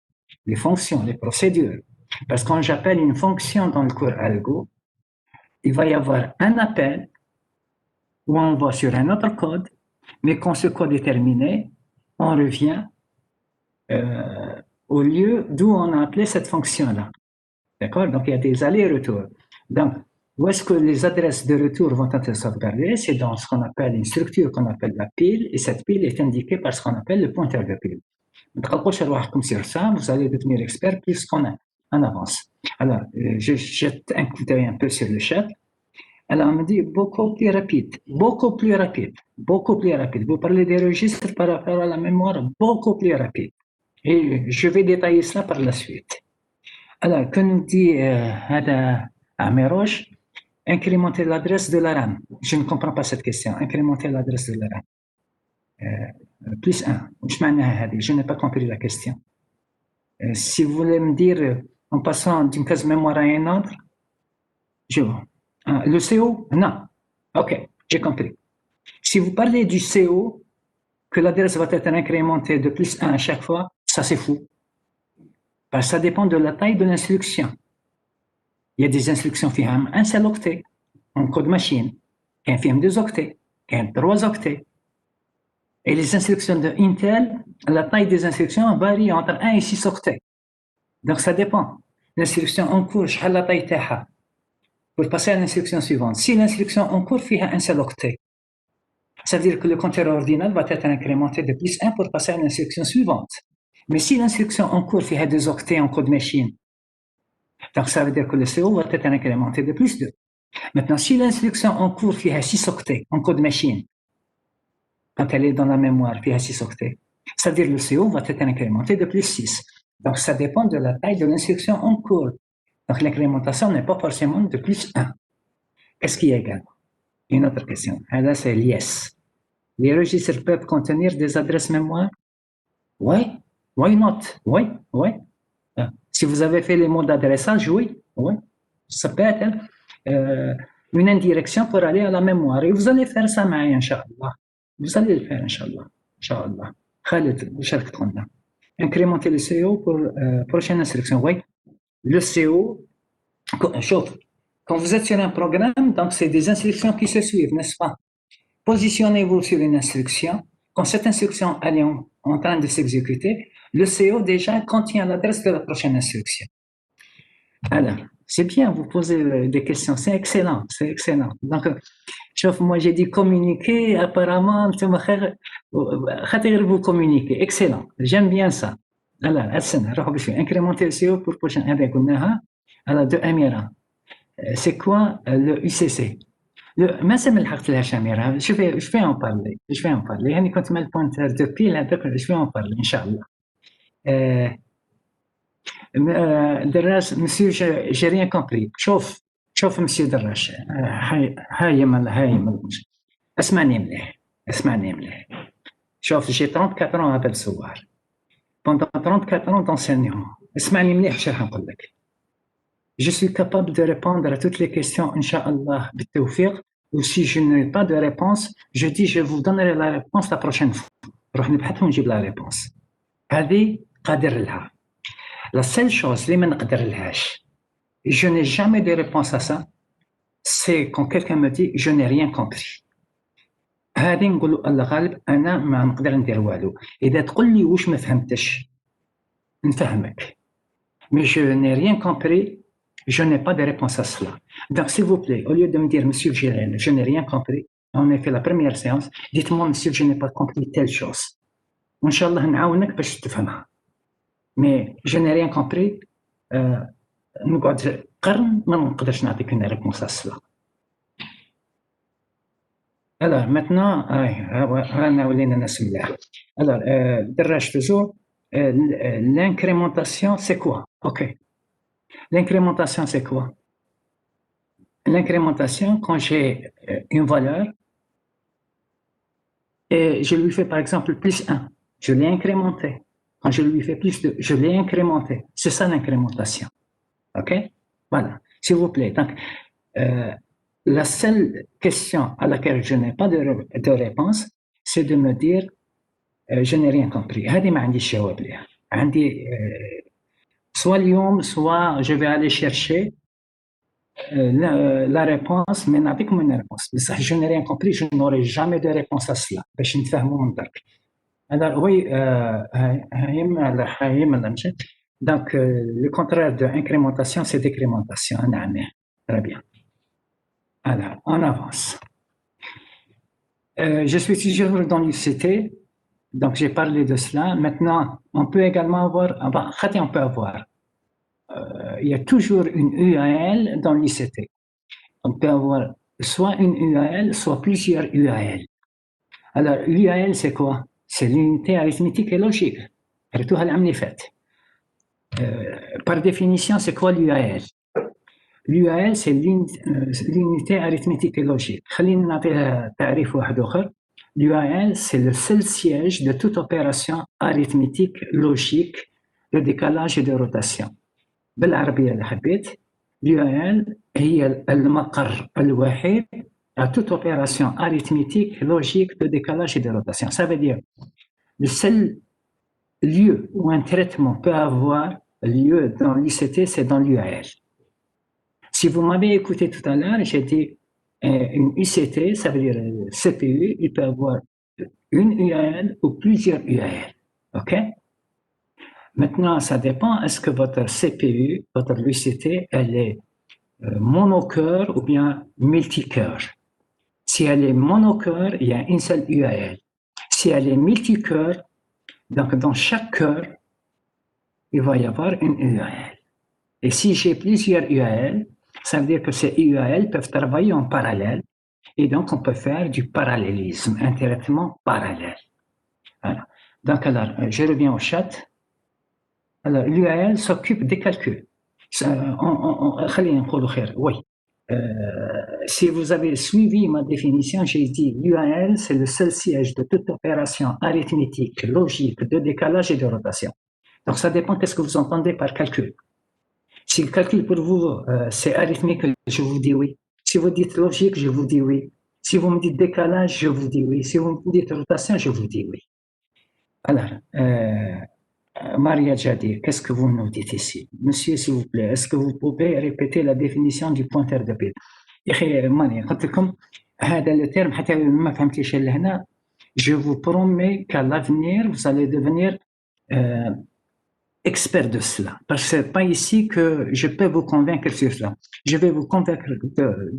les fonctions, les procédures. Parce que quand j'appelle une fonction dans le cours algo, il va y avoir un appel où on va sur un autre code, mais quand ce code est terminé, on revient au lieu d'où on a appelé cette fonction-là. D'accord? Donc, il y a des allers-retours. Donc, où est-ce que les adresses de retour vont être sauvegardées? C'est dans ce qu'on appelle une structure qu'on appelle la pile, et cette pile est indiquée par ce qu'on appelle le pointeur de pile. Comme sur ça, vous allez devenir expert plus qu'on a en avance. Alors, je jette un coup d'œil un peu sur le chat. Alors, on me dit beaucoup plus rapide, beaucoup plus rapide, beaucoup plus rapide. Vous parlez des registres par rapport à la mémoire, beaucoup plus rapide. Et je vais détailler cela par la suite. Alors, que nous dit Améroche? Incrémenter l'adresse de la RAM. Je ne comprends pas cette question. Incrémenter l'adresse de la RAM. plus 1. Je n'ai pas compris la question. Si vous voulez me dire, en passant d'une case mémoire à une autre, je vois. Le CO? Non. OK, j'ai compris. Si vous parlez du CO, que l'adresse va être incrémentée de plus 1 à chaque fois, ça c'est fou. Parce que ça dépend de la taille de l'instruction. Il y a des instructions qui ont un seul octet en code machine, qui ont 2 octets, qui ont 3 octets. Et les instructions de Intel, la taille des instructions varie entre 1 et 6 octets. Donc ça dépend. L'instruction en cours, je la taille تاعها pour passer à l'instruction suivante. Si l'instruction en cours a un seul octet, ça veut dire que le compteur ordinal va être incrémenté de plus 1 pour passer à l'instruction suivante. Mais si l'instruction en cours a 2 octets en code machine, donc ça veut dire que le CO va être incrémenté de plus 2. Maintenant, si l'instruction en cours a 6 octets en code machine, quand elle est dans la mémoire, a 6 octets, ça veut dire que le CO va être incrémenté de plus 6. Donc ça dépend de la taille de l'instruction en cours. Donc l'incrémentation n'est pas forcément de plus 1. Qu'est-ce qui est égal? Une autre question. Là, c'est l'IS. Les registres peuvent contenir des adresses mémoire? Oui. Why not? Oui, oui. Si vous avez fait les mots d'adressage, oui, oui. Ça peut être une indirection pour aller à la mémoire. Et vous allez faire ça, Inch'Allah. Vous allez le faire, Inch'Allah. Inch'Allah. Khalid, incrémenter le CO pour prochaine instruction. Oui. Le CO, quand vous êtes sur un programme, donc c'est des instructions qui se suivent, n'est-ce pas? Positionnez-vous sur une instruction. Quand cette instruction est en train de s'exécuter, le CO déjà contient l'adresse de la prochaine instruction. Alors, c'est bien, vous posez des questions, c'est excellent, c'est excellent. Donc, moi j'ai dit communiquer, apparemment, vous communiquez, excellent, j'aime bien ça. Alors, incrémenter le CO pour prochaine. Alors, de Amira, c'est quoi le UCC? ما سملحقت لها شاميرة je vais en parler يعني كنت مال بوينتر دوبي لهذاك je vais en parler إن شاء الله. دراس مسيو j'ai rien compris. شوف مسيو دراس هاي مال اسمعني مليح شوف j'ai 34 ans هذا الصوار pendant 34 ans d'enseignement اسمعني مليح واش راح نقول لك. Je suis capable de répondre à toutes les questions, Inch'Allah, بالتوفيق. Ou si je n'ai pas de réponse, je dis je vous donnerai la réponse la prochaine fois. نروح نبحث ونجيب la réponse. هذه قادر لها. La seule chose اللي ما نقدر لهاش, je n'ai jamais de réponse à ça, c'est quand quelqu'un me dit je n'ai rien compris. هذه نقول الله غالب أنا ما نقدر ندير والو. إذا تقول لي واش ما فهمتش نفهمك. Mais je n'ai rien compris. Je n'ai pas de réponse à cela. Donc, s'il vous plaît, au lieu de me dire, monsieur Gérène, je n'ai rien compris, on a fait la première séance, dites-moi, monsieur, je n'ai pas compris telle chose. Inch'Allah, نعاونك باش تفهمها. Mais je n'ai rien compris, نقعد قرن ما نقدرش نعطيك une réponse à cela. Alors, maintenant, أنا ولينا ناس ملاح. Alors, دراج toujours, l'incrémentation, c'est quoi? OK. L'incrémentation, c'est quoi? L'incrémentation, quand j'ai une valeur et je lui fais par exemple plus 1, je l'ai incrémenté. Quand je lui fais plus 2, je l'ai incrémenté. C'est ça l'incrémentation. OK? Voilà, s'il vous plaît. Donc, la seule question à laquelle je n'ai pas de réponse, c'est de me dire je n'ai rien compris. هذه ما عنديش جواب ليها. عندي soit اليوم, soit je vais aller chercher la réponse, mais n'avec une réponse. Mais ça, je n'ai rien compris, je n'aurai jamais de réponse à cela. باش نتفاهموا من درك. Alors oui, donc le contraire de incrémentation, c'est décrémentation. Très bien. Alors, on avance. Je suis toujours dans l'UCT, donc j'ai parlé de cela. Maintenant, on peut également avoir, il y a toujours une UAL dans l'ICT. On peut avoir soit une UAL, soit plusieurs UAL. Alors, l'UAL, c'est quoi? C'est l'unité arithmétique et logique. Par définition, c'est quoi l'UAL? L'UAL, c'est l'unité arithmétique et logique. خلينا نعطيها تعريف واحد آخر. l'UAL, c'est le seul siège de toute opération arithmétique logique de décalage et de rotation. بالعربية اللي حبيت l'UAL هي المقر الوحيد à toute opération arithmétique logique de décalage et de rotation. Ça veut dire le seul lieu où un traitement peut avoir lieu dans l'ICT, c'est dans l'UAL. Si vous m'avez écouté tout à l'heure, j'ai dit une ICT, ça veut dire CPU, il peut avoir une UAL ou plusieurs UAL. OK? Maintenant, ça dépend, est-ce que votre CPU, votre ICT, elle est monocœur ou bien multicœur? Si elle est monocœur, il y a une seule UAL. Si elle est multicœur, donc dans chaque cœur, il va y avoir une UAL. Et si j'ai plusieurs UAL, ça veut dire que ces UAL peuvent travailler en parallèle et donc on peut faire du parallélisme, un traitement parallèle. Voilà. Donc alors, je reviens au chat. Alors, l'UAL s'occupe des calculs. Oui. Si vous avez suivi ma définition, j'ai dit l'UAL, c'est le seul siège de toute opération arithmétique, logique, de décalage et de rotation. Donc, ça dépend de ce que vous entendez par calcul. Si le calcul pour vous, c'est arithmétique, je vous dis oui. Si vous dites logique, je vous dis oui. Si vous me dites décalage, je vous dis oui. Si vous me dites rotation, je vous dis oui. Alors, Maria Jadi, qu'est-ce que vous nous dites ici? Monsieur, s'il vous plaît, est-ce que vous pouvez répéter la définition du pointeur de pile? Je vous promets qu'à l'avenir, vous allez devenir expert de cela. Parce que ce n'est pas ici que je peux vous convaincre sur cela. Je vais vous convaincre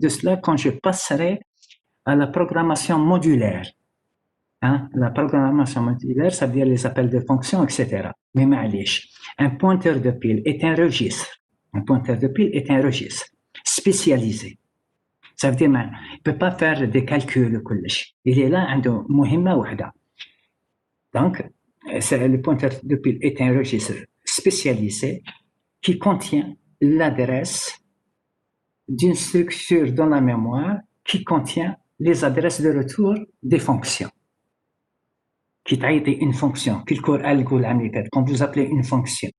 de cela quand je passerai à la programmation modulaire. Hein? La programmation modulaire, ça veut dire les appels de fonctions, etc. Mais معليش, un pointeur de pile est un registre. Un pointeur de pile est un registre spécialisé. Ça veut dire qu'il ne peut pas faire des calculs. Il est là, عنده مهمة واحدة. Donc, le pointeur de pile est un registre spécialisé qui contient l'adresse d'une structure dans la mémoire qui contient les adresses de retour des fonctions. Qui traite une fonction, quand vous appelez une fonction.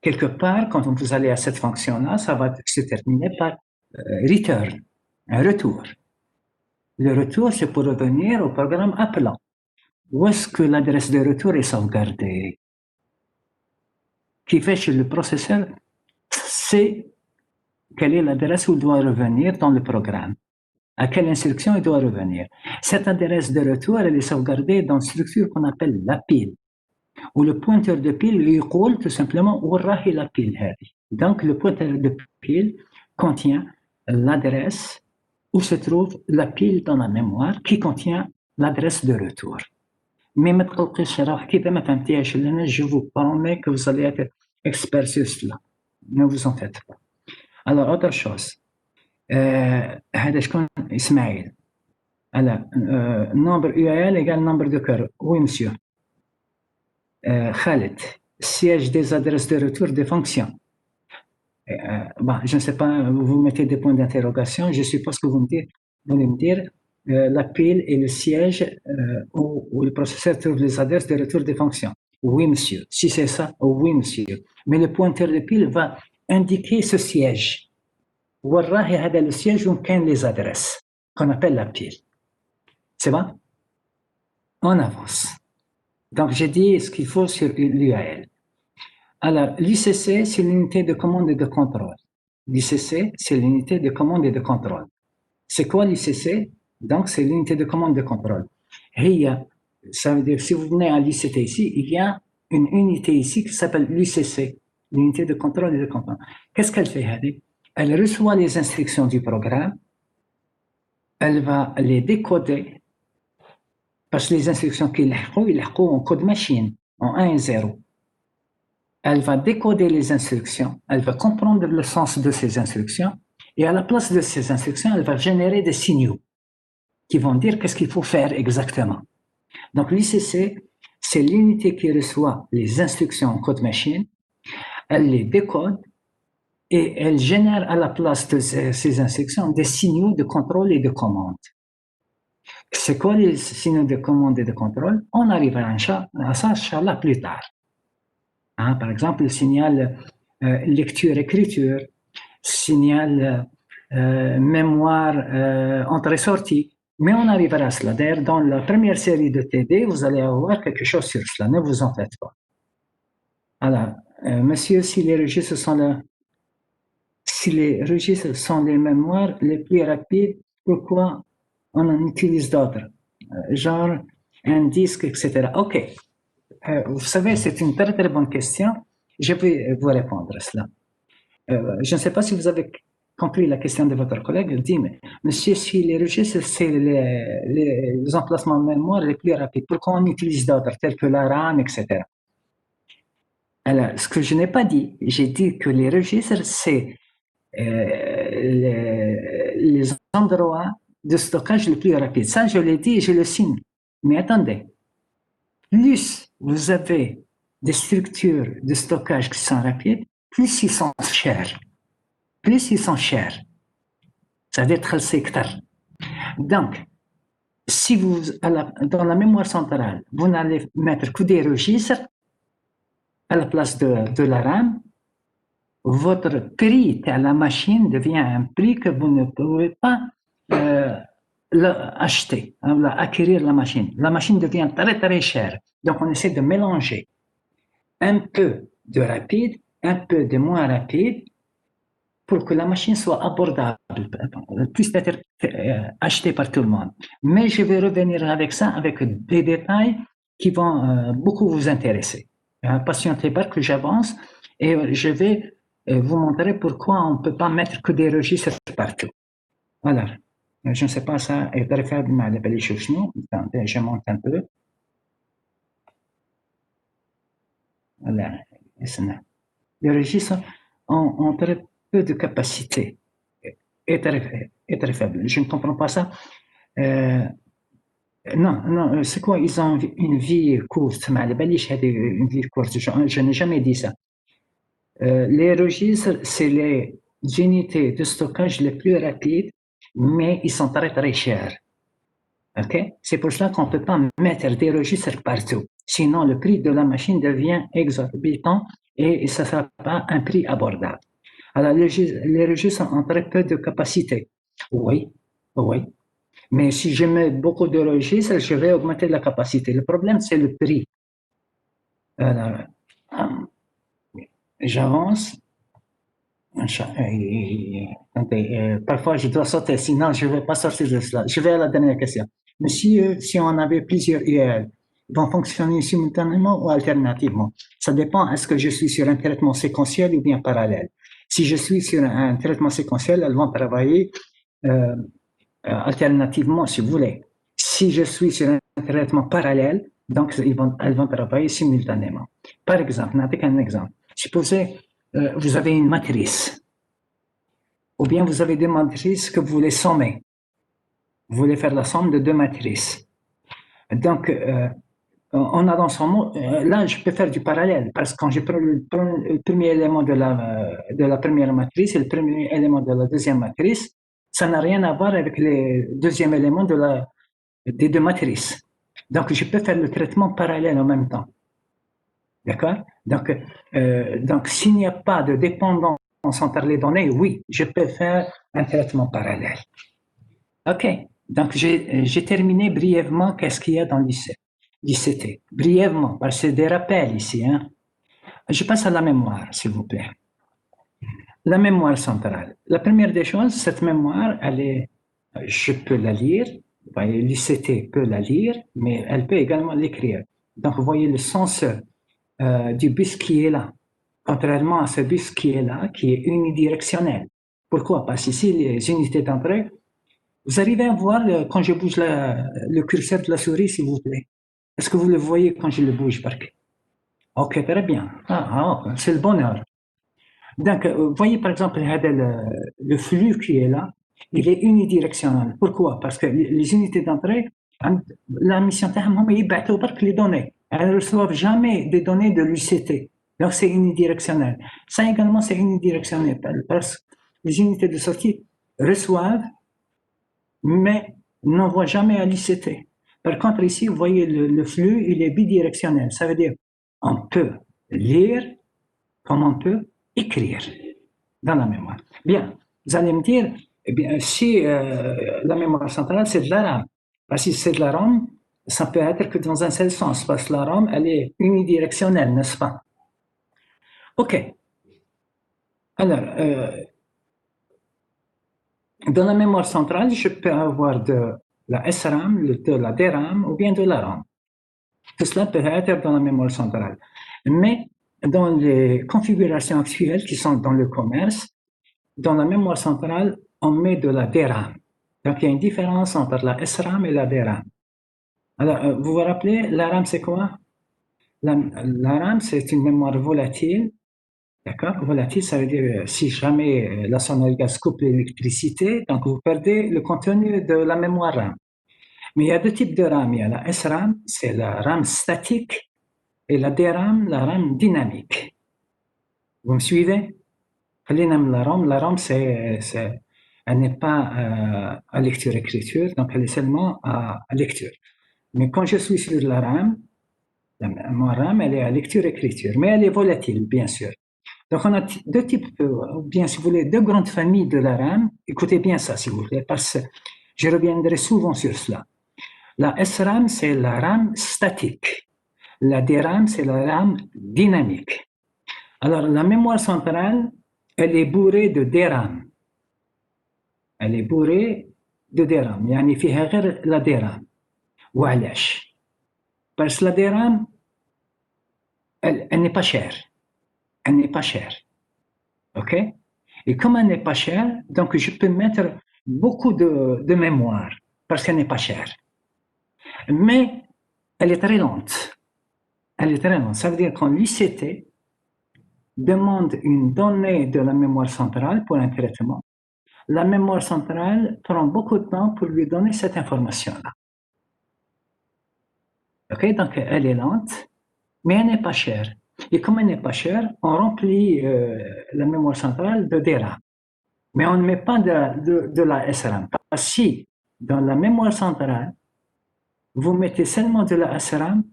Quelque part, quand vous allez à cette fonction-là, ça va se terminer par return, un retour. Le retour, c'est pour revenir au programme appelant. Où est-ce que l'adresse de retour est sauvegardée? Qui fait chez le processeur, c'est quelle est l'adresse où il doit revenir dans le programme. À quelle instruction il doit revenir. Cette adresse de retour, elle est sauvegardée dans une structure qu'on appelle la pile. Où le pointeur de pile lui dit tout simplement où est la pile. Donc le pointeur de pile contient l'adresse où se trouve la pile dans la mémoire qui contient l'adresse de retour. Mais je vous promets que vous allez être expert sur cela. Ne vous en faites pas. Alors, autre chose. هذا شكون إسماعيل. Alors, nombre UAL égale nombre de cœurs. Oui, monsieur. Khaled, siège des adresses de retour des fonctions. Je ne sais pas, vous mettez des points d'interrogation. Je suppose que vous allez me dire la pile est le siège où le processeur trouve les adresses de retour des fonctions. Oui, monsieur. Si c'est ça, oui, monsieur. Mais le pointeur de pile va indiquer ce siège. والراهي هذا le siège où كاين les adresses qu'on appelle la pile. C'est bon? On avance. Donc, j'ai dit ce qu'il faut sur l'UAL. Alors, l'ICC, c'est l'unité de commande et de contrôle. L'ICC, c'est l'unité de commande et de contrôle. C'est quoi l'ICC? Donc, c'est l'unité de commande et de contrôle. Ça veut dire, si vous venez à l'ICT ici, il y a une unité ici qui s'appelle l'UCC, l'unité de contrôle et de contrôle. Qu'est-ce qu'elle fait, Hadi? Elle reçoit les instructions du programme, elle va les décoder, parce que les instructions qu'il a en code machine, en 1 et 0. Elle va décoder les instructions, elle va comprendre le sens de ces instructions, et à la place de ces instructions, elle va générer des signaux qui vont dire qu'est-ce qu'il faut faire exactement. Donc l'ICC, c'est l'unité qui reçoit les instructions en code machine, elle les décode, et elle génère à la place de ces instructions des signaux de contrôle et de commande. C'est quoi les signaux de commande et de contrôle? On arrivera à ça, Inch'Allah, plus tard. Hein, par exemple, le signal lecture-écriture, signal mémoire entrée-sortie. Mais on arrivera à cela. D'ailleurs, dans la première série de TD, vous allez avoir quelque chose sur cela. Ne vous en faites pas. Alors, monsieur, si les registres sont les mémoires les plus rapides, pourquoi on en utilise d'autres? Genre un disque, etc. OK. Vous savez, c'est une très, très bonne question. Je vais vous répondre à cela. Je ne sais pas si vous avez compris la question de votre collègue. Il dit, mais monsieur, si les registres, c'est les emplacements de mémoire les plus rapides, pourquoi on utilise d'autres, tels que la RAM, etc. Alors, ce que je n'ai pas dit, j'ai dit que les registres, c'est les endroits de stockage les plus rapides. Ça, je l'ai dit et je le signe. Mais attendez, plus vous avez des structures de stockage qui sont rapides, plus ils sont chers. Plus ils sont chers. Ça veut dire secteur. Donc, si vous, dans la mémoire centrale, vous n'allez mettre que des registres à la place de la RAM, votre prix à la machine devient un prix que vous ne pouvez pas acheter, acquérir la machine. La machine devient très très chère. Donc on essaie de mélanger un peu de rapide, un peu de moins rapide, pour que la machine soit abordable, puisse être achetée par tout le monde. Mais je vais revenir avec ça, avec des détails qui vont beaucoup vous intéresser. Patientez pas que j'avance et je vais vous montrer pourquoi on ne peut pas mettre que des registres partout. Voilà. Je ne sais pas ça est très faible, mais je monte un peu. Voilà. Les registres ont très peu de capacité est très faible. Je ne comprends pas ça. Non, c'est quoi? Ils ont une vie courte. Une vie courte. Je n'ai jamais dit ça. Les registres, c'est les unités de stockage les plus rapides, mais ils sont très très chers. Okay? C'est pour cela qu'on ne peut pas mettre des registres partout. Sinon, le prix de la machine devient exorbitant et ça ne sera pas un prix abordable. Alors, les registres ont très peu de capacité. Oui, oui. Mais si je mets beaucoup de registres, je vais augmenter la capacité. Le problème, c'est le prix. Alors, j'avance. Parfois, je dois sauter, sinon je ne vais pas sortir de cela. Je vais à la dernière question. Mais si on avait plusieurs URL, ils vont fonctionner simultanément ou alternativement? Ça dépend, est-ce que je suis sur un traitement séquentiel ou bien parallèle? Si je suis sur un traitement séquentiel, elles vont travailler alternativement, si vous voulez. Si je suis sur un traitement parallèle, donc elles vont travailler simultanément. Par exemple, avec un exemple. Supposez vous avez une matrice, ou bien vous avez des matrices que vous voulez sommer. Vous voulez faire la somme de deux matrices. Donc, on a dans son mot, là, je peux faire du parallèle, parce que quand je prends le premier élément de la première matrice et le premier élément de la deuxième matrice, ça n'a rien à voir avec les deuxième éléments des deux matrices. Donc, je peux faire le traitement parallèle en même temps. D'accord? Donc s'il n'y a pas de dépendance entre les données, oui, je peux faire un traitement parallèle. OK. Donc, j'ai terminé brièvement qu'est-ce qu'il y a dans l'ICT. Brièvement, parce que c'est des rappels ici. Hein. Je passe à la mémoire, s'il vous plaît. La mémoire centrale. La première des choses, cette mémoire, je peux la lire. L'ICT peut la lire, mais elle peut également l'écrire. Donc, vous voyez le sens du bus qui est là, contrairement à ce bus qui est là, qui est unidirectionnel. Pourquoi? Parce qu'ici, les unités d'entrée, vous arrivez à voir quand je bouge le curseur de la souris, s'il vous plaît. Est-ce que vous le voyez quand je le bouge, Park? Ok, très bien. C'est le bonheur. Donc, vous voyez par exemple le flux qui est là, il est unidirectionnel. Pourquoi? Parce que les unités d'entrée, la mission de les données. Elles ne reçoivent jamais des données de l'UCT. Donc, c'est unidirectionnel. Ça également, c'est unidirectionnel parce que les unités de sortie reçoivent, mais n'envoie jamais à l'ICT. Par contre, ici, vous voyez, le flux, il est bidirectionnel. Ça veut dire on peut lire comme on peut écrire dans la mémoire. Bien, vous allez me dire, eh bien, si la mémoire centrale, c'est de la RAM. Parce que si c'est de la RAM, ça peut être que dans un seul sens, parce que la RAM, elle est unidirectionnelle, n'est-ce pas? OK. Alors, dans la mémoire centrale, je peux avoir de la SRAM, de la DRAM ou bien de la RAM. Tout cela peut être dans la mémoire centrale. Mais dans les configurations actuelles qui sont dans le commerce, dans la mémoire centrale, on met de la DRAM. Donc, il y a une différence entre la SRAM et la DRAM. Alors, vous vous rappelez, la RAM, c'est quoi? La RAM, c'est une mémoire volatile. D'accord? Volatile, ça veut dire si jamais la sonnerie gaz coupe l'électricité, donc vous perdez le contenu de la mémoire RAM. Mais il y a deux types de RAM. Il y a la SRAM, c'est la RAM statique, et la DRAM, la RAM dynamique. Vous me suivez? La RAM, elle n'est pas à lecture-écriture, donc elle est seulement à lecture. Mais quand je suis sur la RAM, ma RAM, elle est à lecture-écriture, mais elle est volatile, bien sûr. Donc, on a deux types, bien si vous voulez, deux grandes familles de la RAM. Écoutez bien ça, si vous voulez, parce que je reviendrai souvent sur cela. La SRAM, c'est la RAM statique. La DRAM, c'est la RAM dynamique. Alors, la mémoire centrale, elle est bourrée de DRAM. Elle est bourrée de DRAM. يعني فيها غير la DRAM. وعلاش؟ Parce que la DRAM, elle n'est pas chère. Elle n'est pas chère. OK? Et comme elle n'est pas chère, donc je peux mettre beaucoup de mémoire parce qu'elle n'est pas chère. Mais elle est très lente. Elle est très lente. Ça veut dire qu'en l'ICT demande une donnée de la mémoire centrale pour un traitement. La mémoire centrale prend beaucoup de temps pour lui donner cette information-là. OK? Donc elle est lente, mais elle n'est pas chère. Et comme elle n'est pas chère, on remplit la mémoire centrale de DRAM. Mais on ne met pas de la SRAM. Parce que si dans la mémoire centrale, vous mettez seulement de la SRAM,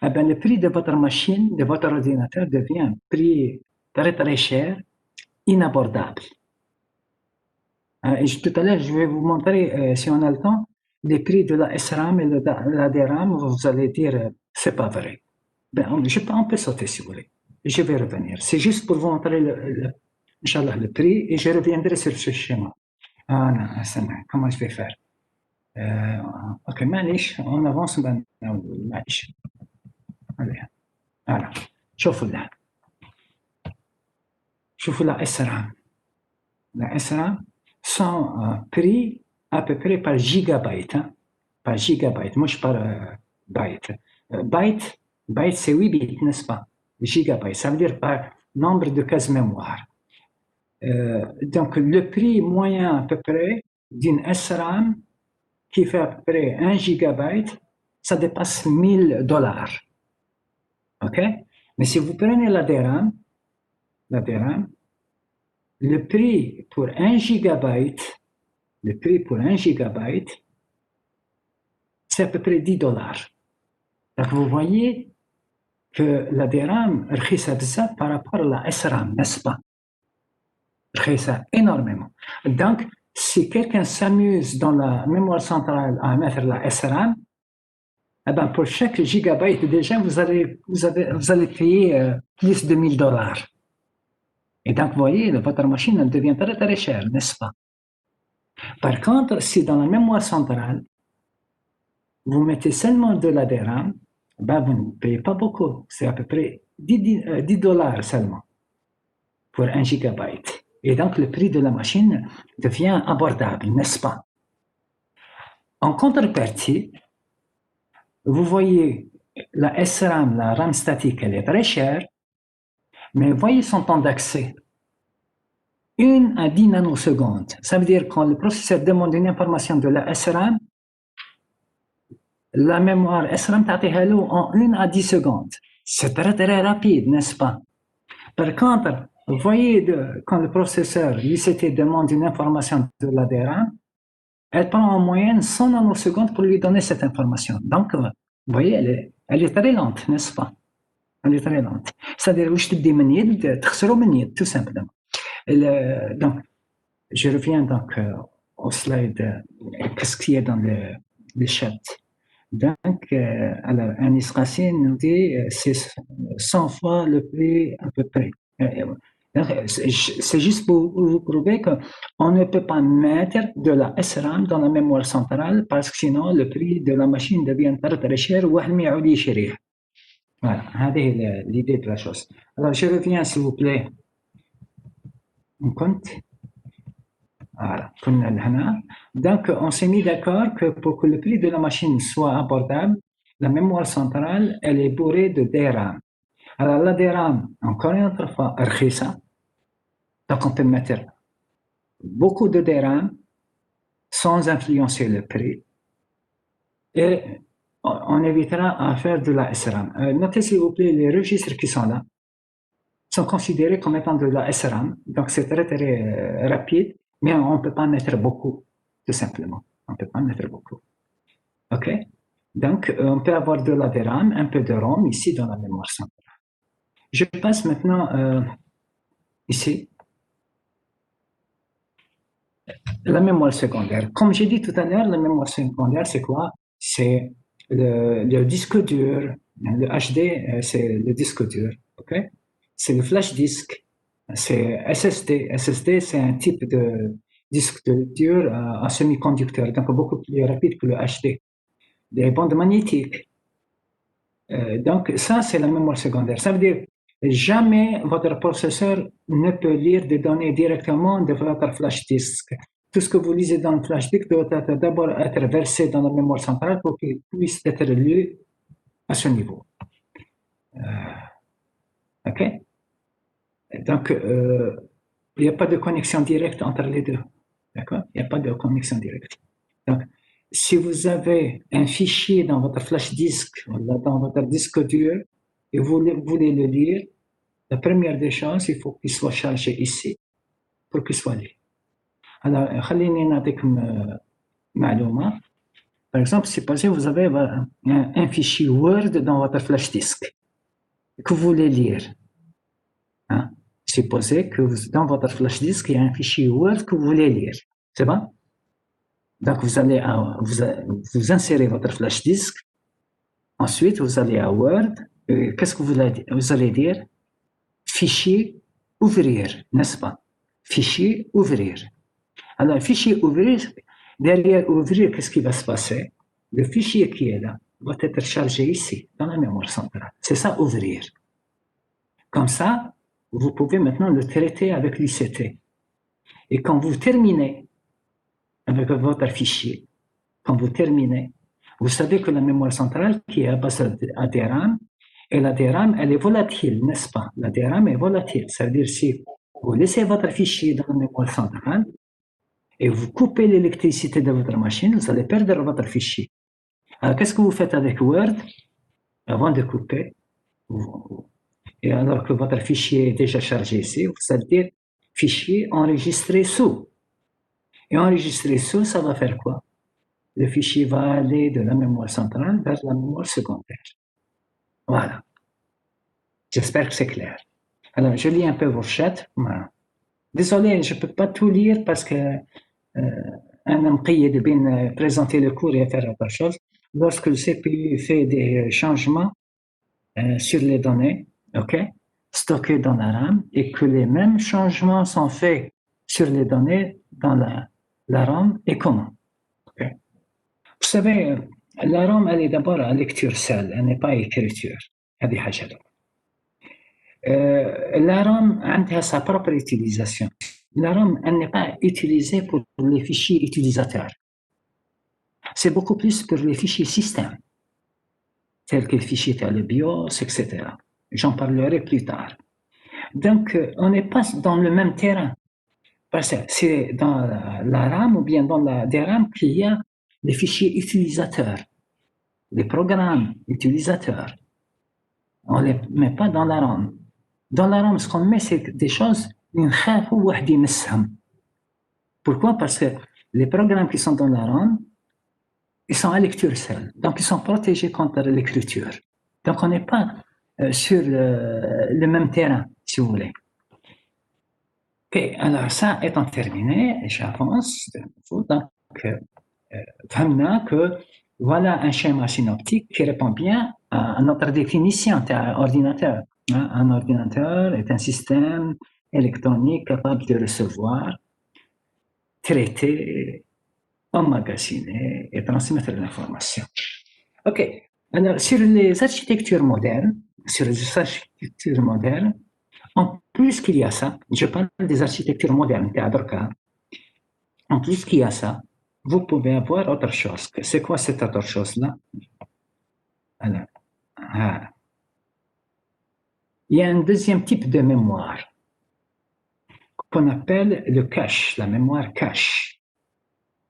eh bien, le prix de votre machine, de votre ordinateur devient un prix très très cher, inabordable. Et tout à l'heure, je vais vous montrer, si on a le temps, les prix de la SRAM et de la DRAM. Vous allez dire, c'est pas vrai. Ben, on peut sauter si vous voulez. Je vais revenir. C'est juste pour vous montrer Inch'Allah, le prix et je reviendrai sur ce schéma. Ah non, comment je vais faire? Ok, معليش, on avance maintenant. معليش. Allez, voilà. شوفوا la SRAM. La SRAM sont pris à peu près par gigabyte. Hein? Par gigabyte, moi je parle byte. Byte, c'est 8 bits, n'est-ce pas? Gigabyte, ça veut dire par nombre de cases mémoire. Donc le prix moyen à peu près d'une SRAM qui fait à peu près 1 gigabyte, ça dépasse $1000. OK? Mais si vous prenez la DRAM, le prix pour 1 gigabyte, c'est à peu près $10. Donc vous voyez que la DRAM رخيصة بزاف par rapport à la SRAM, n'est-ce pas? رخيصة énormément. Donc, si quelqu'un s'amuse dans la mémoire centrale à mettre la SRAM, eh ben pour chaque gigabyte, déjà, vous allez payer plus de $1000. Et donc, vous voyez, votre machine elle devient très, très chère, n'est-ce pas? Par contre, si dans la mémoire centrale, vous mettez seulement de la DRAM, ben vous ne payez pas beaucoup. C'est à peu près $10 seulement pour 1 gigabyte. Et donc, le prix de la machine devient abordable, n'est-ce pas? En contrepartie, vous voyez la SRAM, la RAM statique, elle est très chère, mais voyez son temps d'accès. 1 à 10 nanosecondes. Ça veut dire quand le processeur demande une information de la SRAM, la mémoire SRAM تعطيها له en 1 à 10 secondes. C'est très très rapide, n'est-ce pas? Par contre, vous voyez quand le processeur l'ICT demande une information de la DRAM, elle prend en moyenne 100 nanosecondes pour lui donner cette information. Donc, vous voyez, elle est très lente, n'est-ce pas? Elle est très lente. C'est-à-dire, je te dis, tout simplement. Donc, je reviens donc au slide. Qu'est-ce qu'il y a dans le chat? Donc, alors, Anis Racine nous dit c'est 100 fois le prix à peu près. C'est juste pour vous prouver qu'on ne peut pas mettre de la SRAM dans la mémoire centrale parce que sinon le prix de la machine devient très cher. Voilà, c'est l'idée de la chose. Alors, je reviens s'il vous plaît. On compte. Voilà. Donc, on s'est mis d'accord que pour que le prix de la machine soit abordable, la mémoire centrale, elle est bourrée de DRAM. Alors, la DRAM, encore une autre fois, رخيصة. Donc, on peut mettre beaucoup de DRAM sans influencer le prix. Et on évitera à faire de la SRAM. Notez s'il vous plaît, les registres qui sont là sont considérés comme étant de la SRAM. Donc, c'est très, très rapide, mais on ne peut pas mettre beaucoup, tout simplement. On ne peut pas mettre beaucoup. OK? Donc, on peut avoir de la DRAM, un peu de ROM ici dans la mémoire centrale. Je passe maintenant ici. La mémoire secondaire. Comme j'ai dit tout à l'heure, la mémoire secondaire, c'est quoi? C'est le disque dur. Le HD, c'est le disque dur. OK? C'est le flash disk. C'est SSD. SSD, c'est un type de disque dur à semi-conducteur, donc beaucoup plus rapide que le HD. Des bandes magnétiques. Donc, ça, c'est la mémoire secondaire. Ça veut dire jamais votre processeur ne peut lire des données directement de votre flash disk. Tout ce que vous lisez dans le flash disk doit d'abord être versé dans la mémoire centrale pour qu'il puisse être lu à ce niveau. OK? Donc, il n'y a pas de connexion directe entre les deux. D'accord? Il n'y a pas de connexion directe. Donc, si vous avez un fichier dans votre flash disk, dans votre disque dur, et vous voulez le lire, la première des choses, il faut qu'il soit chargé ici pour qu'il soit lu. Alors, خليني نعطيكم معلومة. Par exemple, supposez vous avez un fichier Word dans votre flash disk que vous voulez lire. Hein? Supposez que dans votre flash disk, il y a un fichier Word que vous voulez lire. C'est bon? Donc, vous allez vous insérez votre flash disk. Ensuite, vous allez à Word. Qu'est-ce que vous allez dire? Fichier ouvrir, n'est-ce pas? Fichier ouvrir. Alors, fichier ouvrir, derrière ouvrir, qu'est-ce qui va se passer? Le fichier qui est là va être chargé ici, dans la mémoire centrale. C'est ça, ouvrir. Comme ça, vous pouvez maintenant le traiter avec l'ICT. Et quand vous terminez avec votre fichier, quand vous terminez, vous savez que la mémoire centrale qui est à base à DRAM, et la DRAM, elle est volatile, n'est-ce pas? La DRAM est volatile. Ça veut dire si vous laissez votre fichier dans la mémoire centrale et vous coupez l'électricité de votre machine, vous allez perdre votre fichier. Alors, qu'est-ce que vous faites avec Word? Avant de couper, et alors que votre fichier est déjà chargé ici, vous allez dire fichier enregistré sous. Et enregistré sous, ça va faire quoi? Le fichier va aller de la mémoire centrale vers la mémoire secondaire. Voilà. J'espère que c'est clair. Alors, je lis un peu vos chats. Voilà. Désolé, je ne peux pas tout lire parce que un employé de bien présenter le cours et faire autre chose. Lorsque le CPU fait des changements sur les données, OK, stockées dans la RAM, et que les mêmes changements sont faits sur les données dans la RAM, et comment? Okay. Vous savez, la RAM, elle est d'abord à lecture seule, elle n'est pas à écriture. La RAM a sa propre utilisation. La RAM, elle n'est pas utilisée pour les fichiers utilisateurs. C'est beaucoup plus pour les fichiers système, tels que les fichiers le BIOS, etc. J'en parlerai plus tard. Donc, on n'est pas dans le même terrain. Parce que c'est dans la RAM ou bien dans la DRAM qu'il y a les fichiers utilisateurs, les programmes utilisateurs. On ne les met pas dans la RAM. Dans la RAM, ce qu'on met, c'est des choses. Pourquoi? Parce que Les programmes qui sont dans la RAM, ils sont à lecture seule. Donc, ils sont protégés contre l'écriture. Donc, on n'est pas sur le même terrain, si vous voulez. Et alors, ça étant terminé, j'avance. Donc, فهمنا que voilà un schéma synoptique qui répond bien à notre définition d'un ordinateur. Un ordinateur est un système électronique capable de recevoir, traiter, emmagasiner et transmettre l'information. OK. Alors, sur les architectures modernes, en plus qu'il y a ça, je parle des architectures modernes, en plus qu'il y a ça, vous pouvez avoir autre chose. C'est quoi cette autre chose-là? Alors, il y a un deuxième type de mémoire qu'on appelle le cache, la mémoire cache.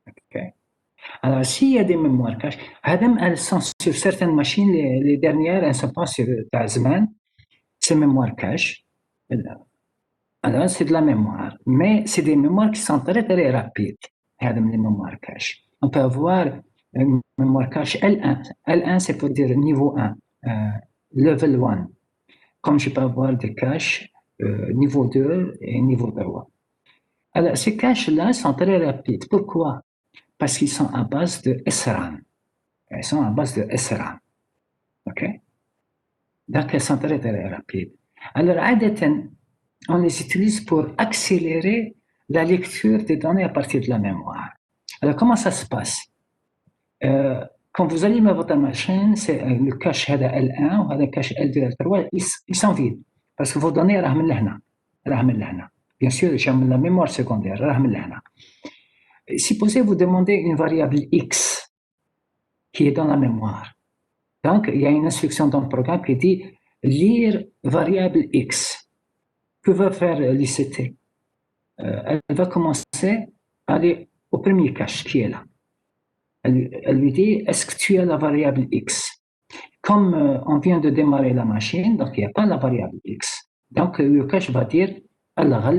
Okay. Alors, s'il y a des mémoires cache, elles sont sur certaines machines, les dernières, elles ne sont pas sur Tasman, c'est mémoire cache. Alors, c'est de la mémoire, mais c'est des mémoires qui sont très, très rapides, les mémoires cache. On peut avoir une mémoire cache L1. L1, c'est pour dire niveau 1, level 1. Comme je peux avoir des caches niveau 2 et niveau 3. Alors, ces caches-là sont très rapides. Pourquoi? Parce qu'ils sont à base de SRAM. Elles sont à base de SRAM. OK? Donc, elles sont très, très rapides. Alors, on les utilise pour accélérer la lecture des données à partir de la mémoire. Alors, comment ça se passe? Quand vous allumez votre machine, c'est le cache L1 ou le cache L2, L3, ils sont vides. Parce que vos données sont là. Bien sûr, j'ai la mémoire secondaire. Supposez vous demandez une variable X qui est dans la mémoire. Donc, il y a une instruction dans le programme qui dit lire variable X. Que va faire l'ICT? Elle va commencer à aller au premier cache qui est là. Elle lui dit, est-ce que tu as la variable X? Comme on vient de démarrer la machine, donc il n'y a pas la variable X. Donc le cache va dire, alors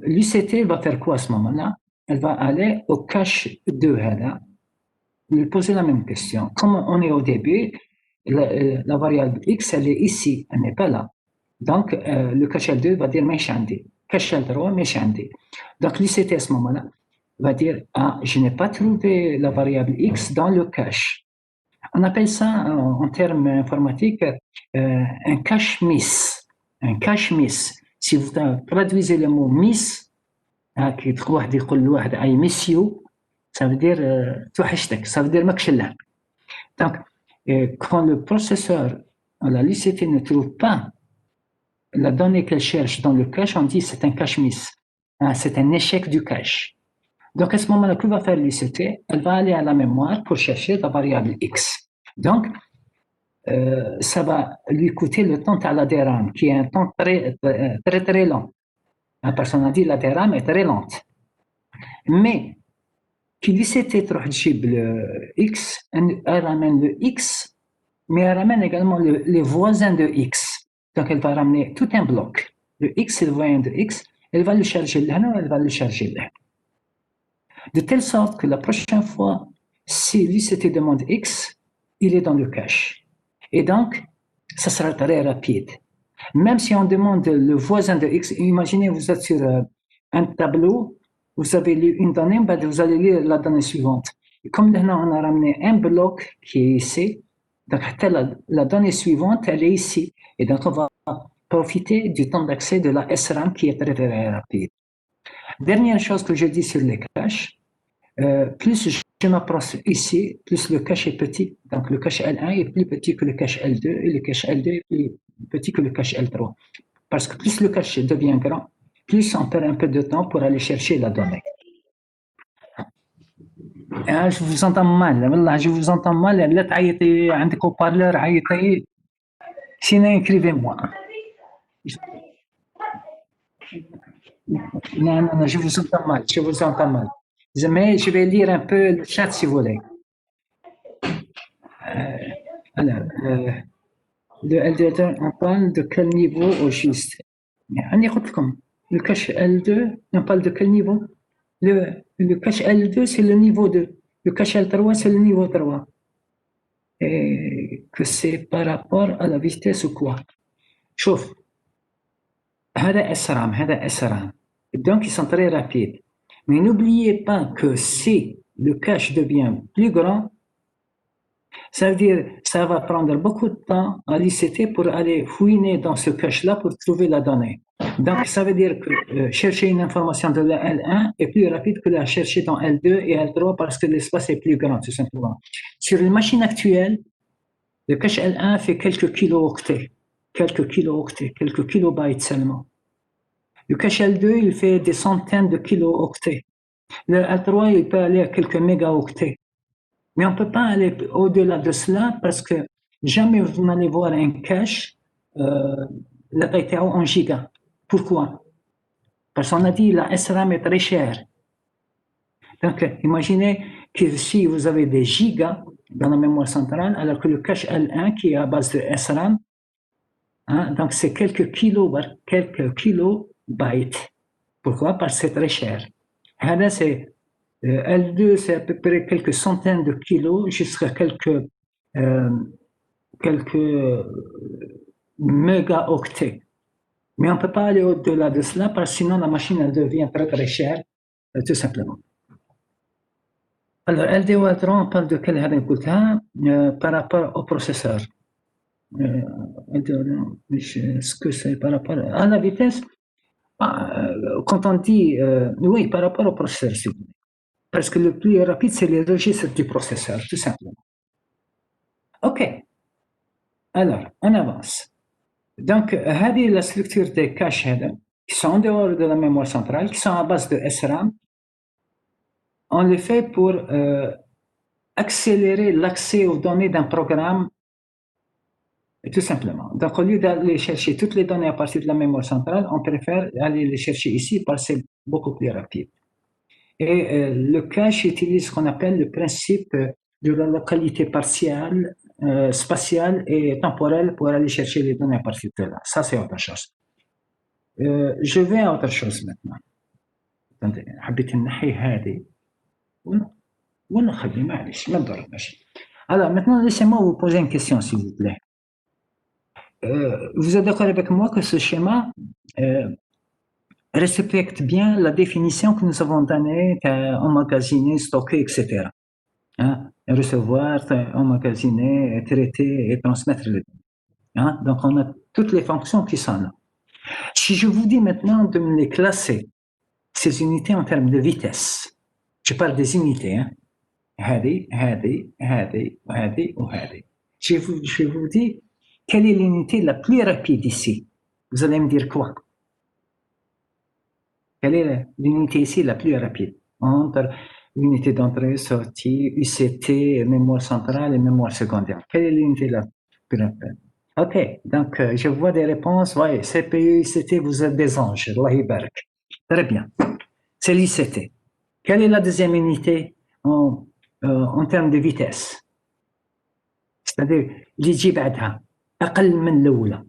l'ICT va faire quoi à ce moment-là? Elle va aller au cache 2, lui poser la même question. Comme on est au début, la variable X, elle est ici, elle n'est pas là. Donc, le cache L2 va dire Meshandi. Cache L3, Meshandi. Donc, l'ICT à ce moment-là va dire je n'ai pas trouvé la variable X dans le cache. On appelle ça en termes informatiques un cache miss. Un cache miss. Si vous traduisez le mot miss, كي تدخل واحد يقول لواحد I miss you, ça veut dire توحشتك, ça veut dire ماكش là. Donc, quand le processeur, l'ICT ne trouve pas la donnée qu'elle cherche dans le cache, on dit c'est un cache miss. C'est un échec du cache. Donc, à ce moment-là, que va faire l'ICT? Elle va aller à la mémoire pour chercher la variable X. Donc, ça va lui coûter le temps à la DRAM, qui est un temps très, très, très lent. La personne a dit la DRAM est très lente. Mais, qui l'ICT trouve le X, elle ramène le X, mais elle ramène également les voisins de X. Donc, elle va ramener tout un bloc. Le X, c'est le voisin de X. Elle va le charger là, elle va le charger là. De telle sorte que la prochaine fois, si l'ICT demande X, il est dans le cache. Et donc, ça sera très rapide. Même si on demande le voisin de X, imaginez vous êtes sur un tableau, vous avez lu une donnée, vous allez lire la donnée suivante. Et comme maintenant on a ramené un bloc qui est ici, donc la donnée suivante, elle est ici. Et donc on va profiter du temps d'accès de la SRAM qui est très, très rapide. Dernière chose que je dis sur les caches, plus je m'approche ici, plus le cache est petit. Donc le cache L1 est plus petit que le cache L2 et le cache L2 est plus petit que le cache L3. Parce que plus le cache devient grand, plus on perd un peu de temps pour aller chercher la donnée. Je vous entends mal, والله je vous entends mal. لا تعيطي عندك haut-parleur عيطي. Sinon écrivez-moi. Non, je vous entends mal. Mais je vais lire un peu le chat si vous voulez. Alors, le LDR, on parle de quel niveau au juste? يعني قلت لكم Le cache L2, on parle de quel niveau? Le cache L2, c'est le niveau 2. Le cache L3, c'est le niveau 3. Et que c'est par rapport à la vitesse ou quoi? شوف هذا SRAM, هذا SRAM. Donc ils sont très rapides. Mais n'oubliez pas que si le cache devient plus grand, ça veut dire que ça va prendre beaucoup de temps à l'ICT pour aller fouiner dans ce cache-là pour trouver la donnée. Donc, ça veut dire que chercher une information de la L1 est plus rapide que la chercher dans L2 et L3 parce que l'espace est plus grand, tout simplement. Sur une machine actuelle, le cache L1 fait quelques kilo-octets, quelques kilobytes seulement. Le cache L2, il fait des centaines de kilo-octets. Le L3, il peut aller à quelques mégaoctets. Mais on ne peut pas aller au-delà de cela parce que jamais vous n'allez voir un cache la taille en giga. Pourquoi? Parce qu'on a dit la SRAM est très chère. Donc, imaginez que si vous avez des gigas dans la mémoire centrale, alors que le cache L1 qui est à base de SRAM, hein, donc c'est quelques kilobytes. Pourquoi? Parce que c'est très cher. C'est L2, c'est à peu près quelques centaines de kilos jusqu'à quelques mégaoctets. Mais on ne peut pas aller au-delà de cela parce que sinon la machine elle devient très très chère, tout simplement. Alors, LD ou L3, on parle de quelle par rapport au processeur. Est-ce que c'est par rapport à la vitesse? Quand on dit, oui, par rapport au processeur, s'il vous plaît. Parce que le plus rapide, c'est les registres du processeur, tout simplement. OK. Alors, on avance. Donc, la structure des caches qui sont en dehors de la mémoire centrale, qui sont à base de SRAM, on le fait pour accélérer l'accès aux données d'un programme, tout simplement. Donc, au lieu d'aller chercher toutes les données à partir de la mémoire centrale, on préfère aller les chercher ici parce que c'est beaucoup plus rapide. Et le cache utilise ce qu'on appelle le principe de la localité partielle, spatiale et temporelle pour aller chercher les données à partir de là. Ça, c'est autre chose. Je vais à autre chose maintenant. Attendez, حبيت نحي هذه ونخلي معلش ما نضر ماشي. Alors maintenant, laissez-moi vous poser une question, s'il vous plaît. Vous êtes d'accord avec moi que ce schéma respecte bien la définition que nous avons donnée, emmagasiner, stocker, etc. Hein? Recevoir, emmagasiner, traiter et transmettre les données. Hein? Donc, on a toutes les fonctions qui sont là. Si je vous dis maintenant de me les classer, ces unités en termes de vitesse, je parle des unités, hein? Je vous dis quelle est l'unité la plus rapide ici. Vous allez me dire quoi? Quelle est l'unité ici la plus rapide entre l'unité d'entrée, sortie, UCT, mémoire centrale et mémoire secondaire? Quelle est l'unité la plus rapide? OK, donc je vois des réponses. Oui, CPU, ICT, vous êtes des anges. Allah Ibarak. Très bien. C'est l'ICT. Quelle est la deuxième unité en termes de vitesse? C'est-à-dire, اللي تجي بعدها أقل من الأولى.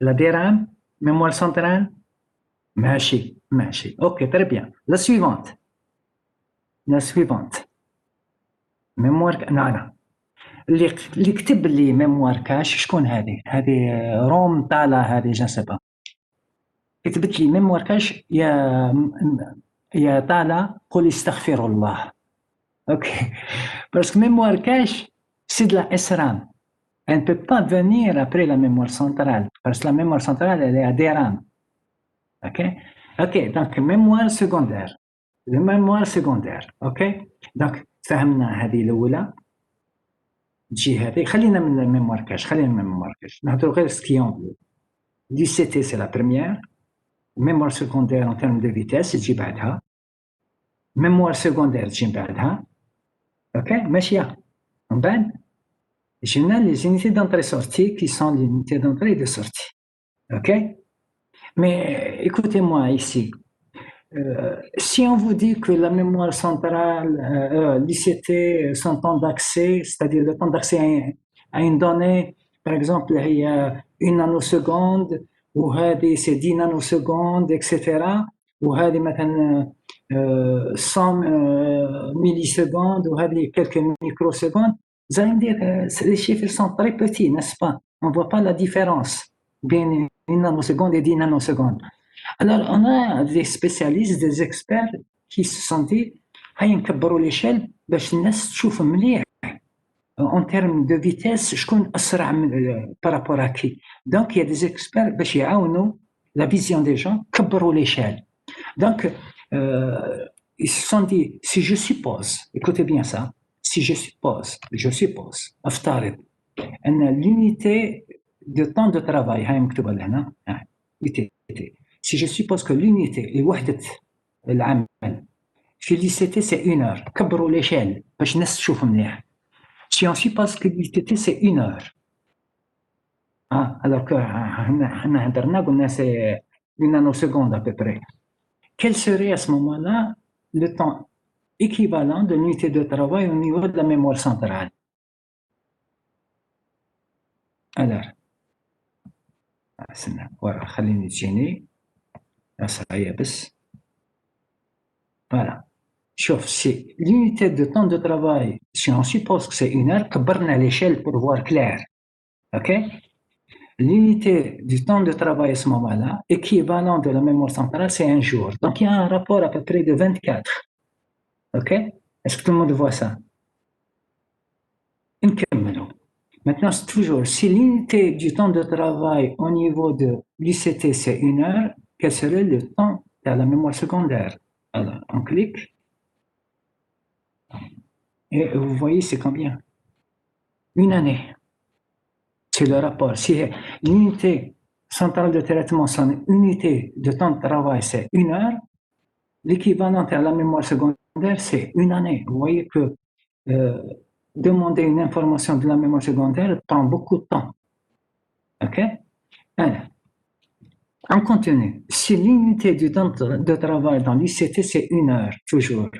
La DRAM, mémoire centrale, ماشي. OK, très bien. La suivante. mémoire نعم. اللي كتب لي mémoire cache شكون هذه روم طالة هذه جنسبها كتبت لي mémoire cache يا طالة قول استغفر الله. OK, parce que mémoire cache c'est de la SRAM. Elle ne peut pas venir après la mémoire centrale parce que la mémoire centrale elle est à DRAM. OK, donc mémoire secondaire. OK, donc فهمنا هذه الأولى. تجي هذه خلينا من الميموار كاش نهضروا غير سكيون. l'ICT c'est la première. mémoire secondaire en termes de vitesse تجي بعدها. mémoire secondaire تجي بعدها. OK, ماشية من بعد جينا les unités d'entrée-sortie qui sont les unités d'entrée et de sortie. OK, mais écoutez-moi ici. Si on vous dit que la mémoire centrale, l'ICT, son temps d'accès, c'est-à-dire le temps d'accès à une donnée, par exemple, il y a 1 nanoseconde وهذه سي 10 نانو سكوند اكسيتيرا، وهذه مثلا 100 ميلي سكوند، وهذه كلك ميكرو سكوند. Vous allez me dire, les chiffres sont très petits, n'est-ce pas? On ne voit pas la différence bien une nanoseconde et 10 nanosecondes. Alors, on a des spécialistes, des experts qui se sont dit, هاي نكبروا l'échelle باش الناس تشوف مليح en termes de vitesse شكون أسرع par rapport à qui. Donc, il y a des experts باش يعاونوا la vision des gens, كبروا l'échelle. Donc, ils se sont dit, si je suppose, écoutez bien ça, si je suppose, أفترض أن l'unité de temps de travail, هاي مكتوبة لهنا، si je suppose que l'unité وحدة العمل في l'ICT c'est 1 heure، كبروا l'échelle باش الناس تشوف مليح. Si on suppose que l'ICT c'est 1 heure, alors que حنا هضرنا قلنا c'est 1 nanoseconde à peu près. Quel serait à ce moment-là le temps équivalent de l'unité de travail au niveau de la mémoire centrale? Alors, خليني تجيني هي بس. Voilà. Chauffe, c'est l'unité de temps de travail. Si on suppose que c'est 1 heure, كبرنا l'échelle pour voir clair. OK? L'unité du temps de travail à ce moment-là, équivalent de la mémoire centrale, c'est 1 jour. Donc, il y a un rapport à peu près de 24. OK? Est-ce que tout le monde voit ça? Maintenant, c'est toujours, si l'unité du temps de travail au niveau de l'ICT, c'est 1 heure, quel serait le temps de la mémoire secondaire? Alors, on clique. Et vous voyez, c'est combien? 1 année. C'est le rapport. Si l'unité centrale de traitement, son unité de temps de travail, c'est 1 heure, l'équivalent à la mémoire secondaire, c'est 1 année. Vous voyez que demander une information de la mémoire secondaire prend beaucoup de temps. OK? Alors, en continu, si l'unité du temps de travail dans l'ICT, c'est 1 heure, toujours,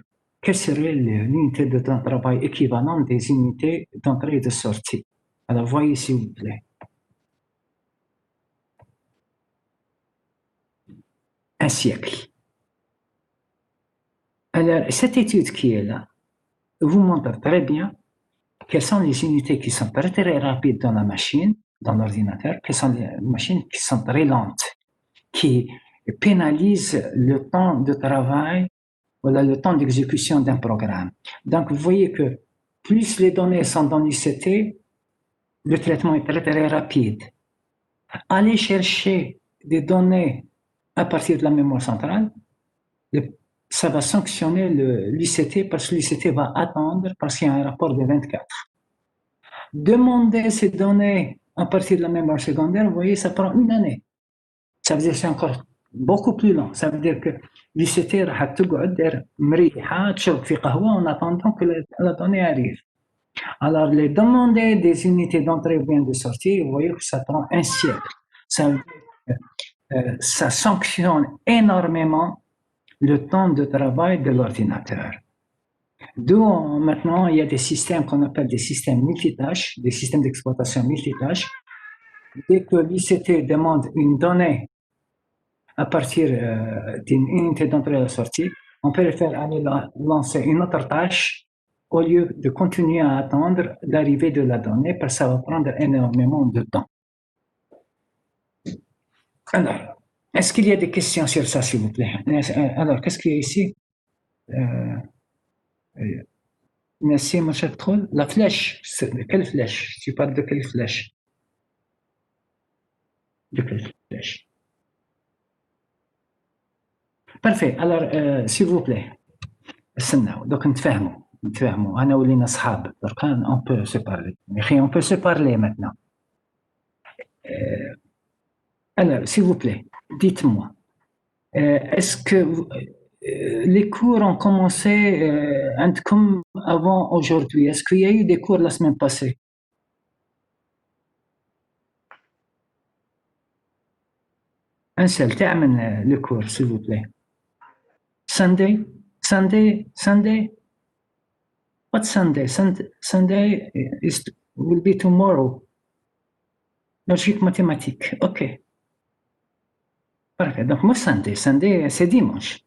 quelle serait l'unité de temps de travail équivalente des unités d'entrée et de sortie? Alors, voyez s'il vous plaît. Un siècle. Alors, cette étude qui est là vous montre très bien quelles sont les unités qui sont très, très rapides dans la machine, dans l'ordinateur, quelles sont les machines qui sont très lentes, qui pénalisent le temps de travail, voilà, le temps d'exécution d'un programme. Donc, vous voyez que plus les données sont dans l'ICT, le traitement est très, très rapide. Aller chercher des données à partir de la mémoire centrale, ça va sanctionner l'ICT parce que l'ICT va attendre parce qu'il y a un rapport de 24. Demander ces données à partir de la mémoire secondaire, vous voyez, ça prend 1 année. Ça veut dire que c'est encore beaucoup plus long. Ça veut dire que l'ICT راح تقعد مريحة تشرب في قهوة en attendant que la donnée arrive. Alors, les demander des unités d'entrée ou bien de sortie, vous voyez que ça prend 1 siècle. Ça veut dire que ça sanctionne énormément le temps de travail de l'ordinateur. D'où maintenant, il y a des systèmes qu'on appelle des systèmes multitâches, des systèmes d'exploitation multitâches. Dès que l'ICT demande une donnée à partir d'une unité d'entrée et de sortie, on peut le faire aller lancer une autre tâche au lieu de continuer à attendre l'arrivée de la donnée parce que ça va prendre énormément de temps. Alors, est-ce qu'il y a des questions sur ça, s'il vous plaît? Alors, qu'est-ce qu'il y a ici? Merci, mon cher Troll. La flèche, quelle flèche? Tu parles de quelle flèche? De quelle flèche? Parfait. Alors, s'il vous plaît, donc نتفاهموا أنا ولينا أصحاب donc on peut se parler. Mais on peut se parler maintenant. Alors, s'il vous plaît, dites-moi, est-ce que les cours ont commencé comme avant aujourd'hui? Est-ce qu'il y a eu des cours la semaine passée? Un seul, termine le cours, s'il vous plaît. Sunday? What Sunday? Sunday will be tomorrow. Logique mathématique. OK. Parfait. Donc, moi, samedi, c'est dimanche.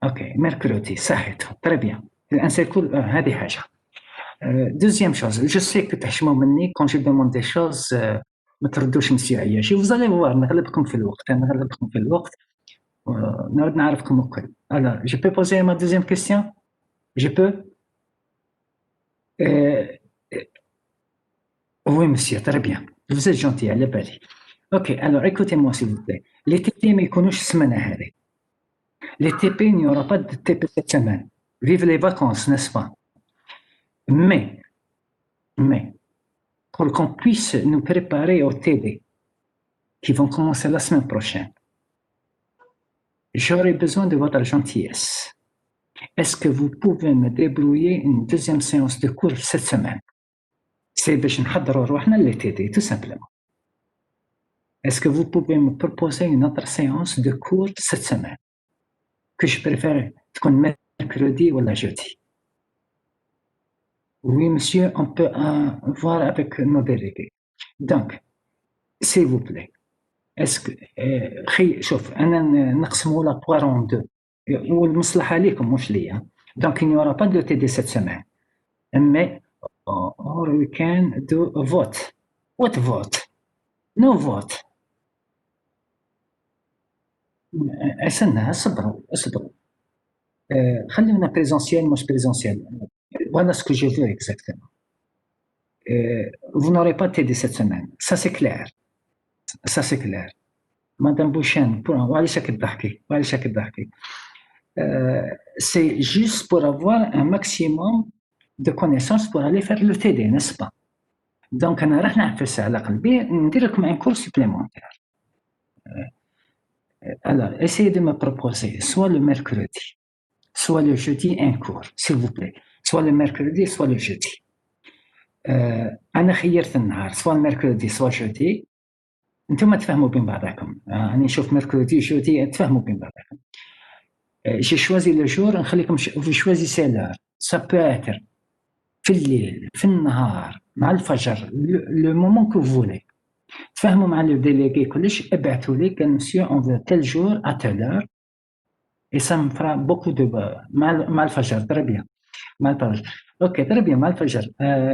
Ok, mercredi, صحيح. Très bien. Un seul coup, هذه حاجة. Deuxième chose, je sais que تحشموا مني quand je demande des choses ما تردوش مسيو عياشي. Vous allez voir, نغلبكم في الوقت. نغلبكم في الوقت. نعود نعرفكم الكل. Alors, je peux poser ma deuxième question? Je peux? Euh, oui, monsieur, très bien. Vous êtes gentil, على بالي. Ok, alors écoutez-moi s'il vous plaît. Les TP ما يكونوش السمانة هذه. Les TP, il n'y aura pas de TP cette semaine. Vive les vacances, n'est-ce pas? Mais, pour qu'on puisse nous préparer au TD, qui vont commencer la semaine prochaine, j'aurais besoin de votre gentillesse. Est-ce que vous pouvez me débrouiller une deuxième séance de cours cette semaine? C'est باش نحضروا روحنا لل TD, tout simplement. Est-ce que vous pouvez me proposer une autre séance de cours cette semaine? Que je préfère تكون mercredi ou la jeudi? Oui, monsieur, on peut voir avec nos délégués. Donc, s'il vous plaît, est-ce que شوف أنا نقسموا la poire en deux والمصلحة ليكم مش ليا. Donc, il n'y aura pas de TD cette semaine. Mais, or we can do a vote. What vote? No vote. استنى اصبروا. خلينا présentiel مش présentiel. Voilà ce que je veux exactement. Vous n'aurez pas de TD cette semaine. Ça, c'est clair. Ça, c'est clair. Madame Bouchen, c'est juste pour avoir un maximum de connaissances pour aller faire le TD, n'est-ce pas? Donc, أنا راح نعفس على قلبي ندير لكم un cours supplémentaire. Alors, essayez de me proposer soit le mercredi, soit le jeudi un cours, s'il vous plaît. Soit le mercredi, soit le jeudi. أنا خيرت النهار, soit le mercredi, soit jeudi. انتم تفهموا بين بعضكم. أنا نشوف mercredi, jeudi, تفهموا بين بعضكم. J'ai choisi le jour, نخليكم vous choisissez l'heure. Ça peut être في الليل, في النهار, مع الفجر, le moment que vous voulez. تفهموا مع le délégué كلش, ابعثوا لي قال monsieur on veut tel jour à telle heure et ça me fera beaucoup de مع الفجر. Très bien. مع الفجر. Ok, très bien, مع الفجر.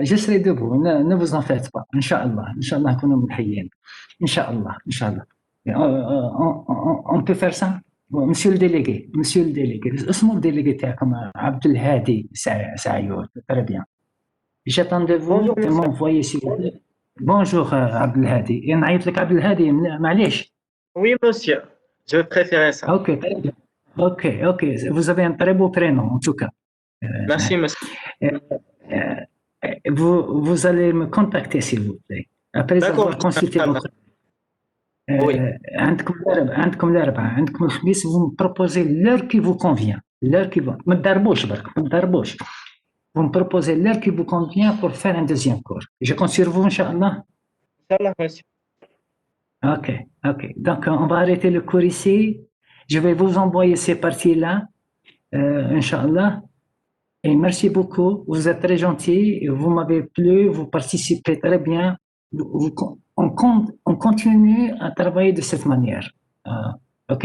Je serai debout, ne vous en faites pas. إن شاء الله نكونوا ملحيين. إن شاء الله. On peut faire ça? Monsieur le délégué, اسمه الديليغي تاعكم عبد الهادي سعيود. Très bien. J'attends de vous de m'envoyer s'il vous plaît. Bonjour عبد الهادي. نعيط لك عبد الهادي معليش. Oui, monsieur. Je préférais ça. Ok, très bien. Ok. Vous avez un très beau prénom en tout cas. Merci, monsieur. Vous allez me contacter s'il vous plaît. Après avoir consulté votre... Oui. عندكم الأربعاء, عندكم الخميس, vous me proposez l'heure qui vous convient. L'heure qui vous... ما تضربوش برك, ما تضربوش. Vous me proposez l'heure qui vous convient pour faire un deuxième cours. Je compte sur vous, Inch'Allah. Inch'Allah, monsieur. Ok. Donc, on va arrêter le cours ici. Je vais vous envoyer ces parties-là, Inch'Allah. Et merci beaucoup. Vous êtes très gentil. Vous m'avez plu. Vous participez très bien. On continue à travailler de cette manière. Ok?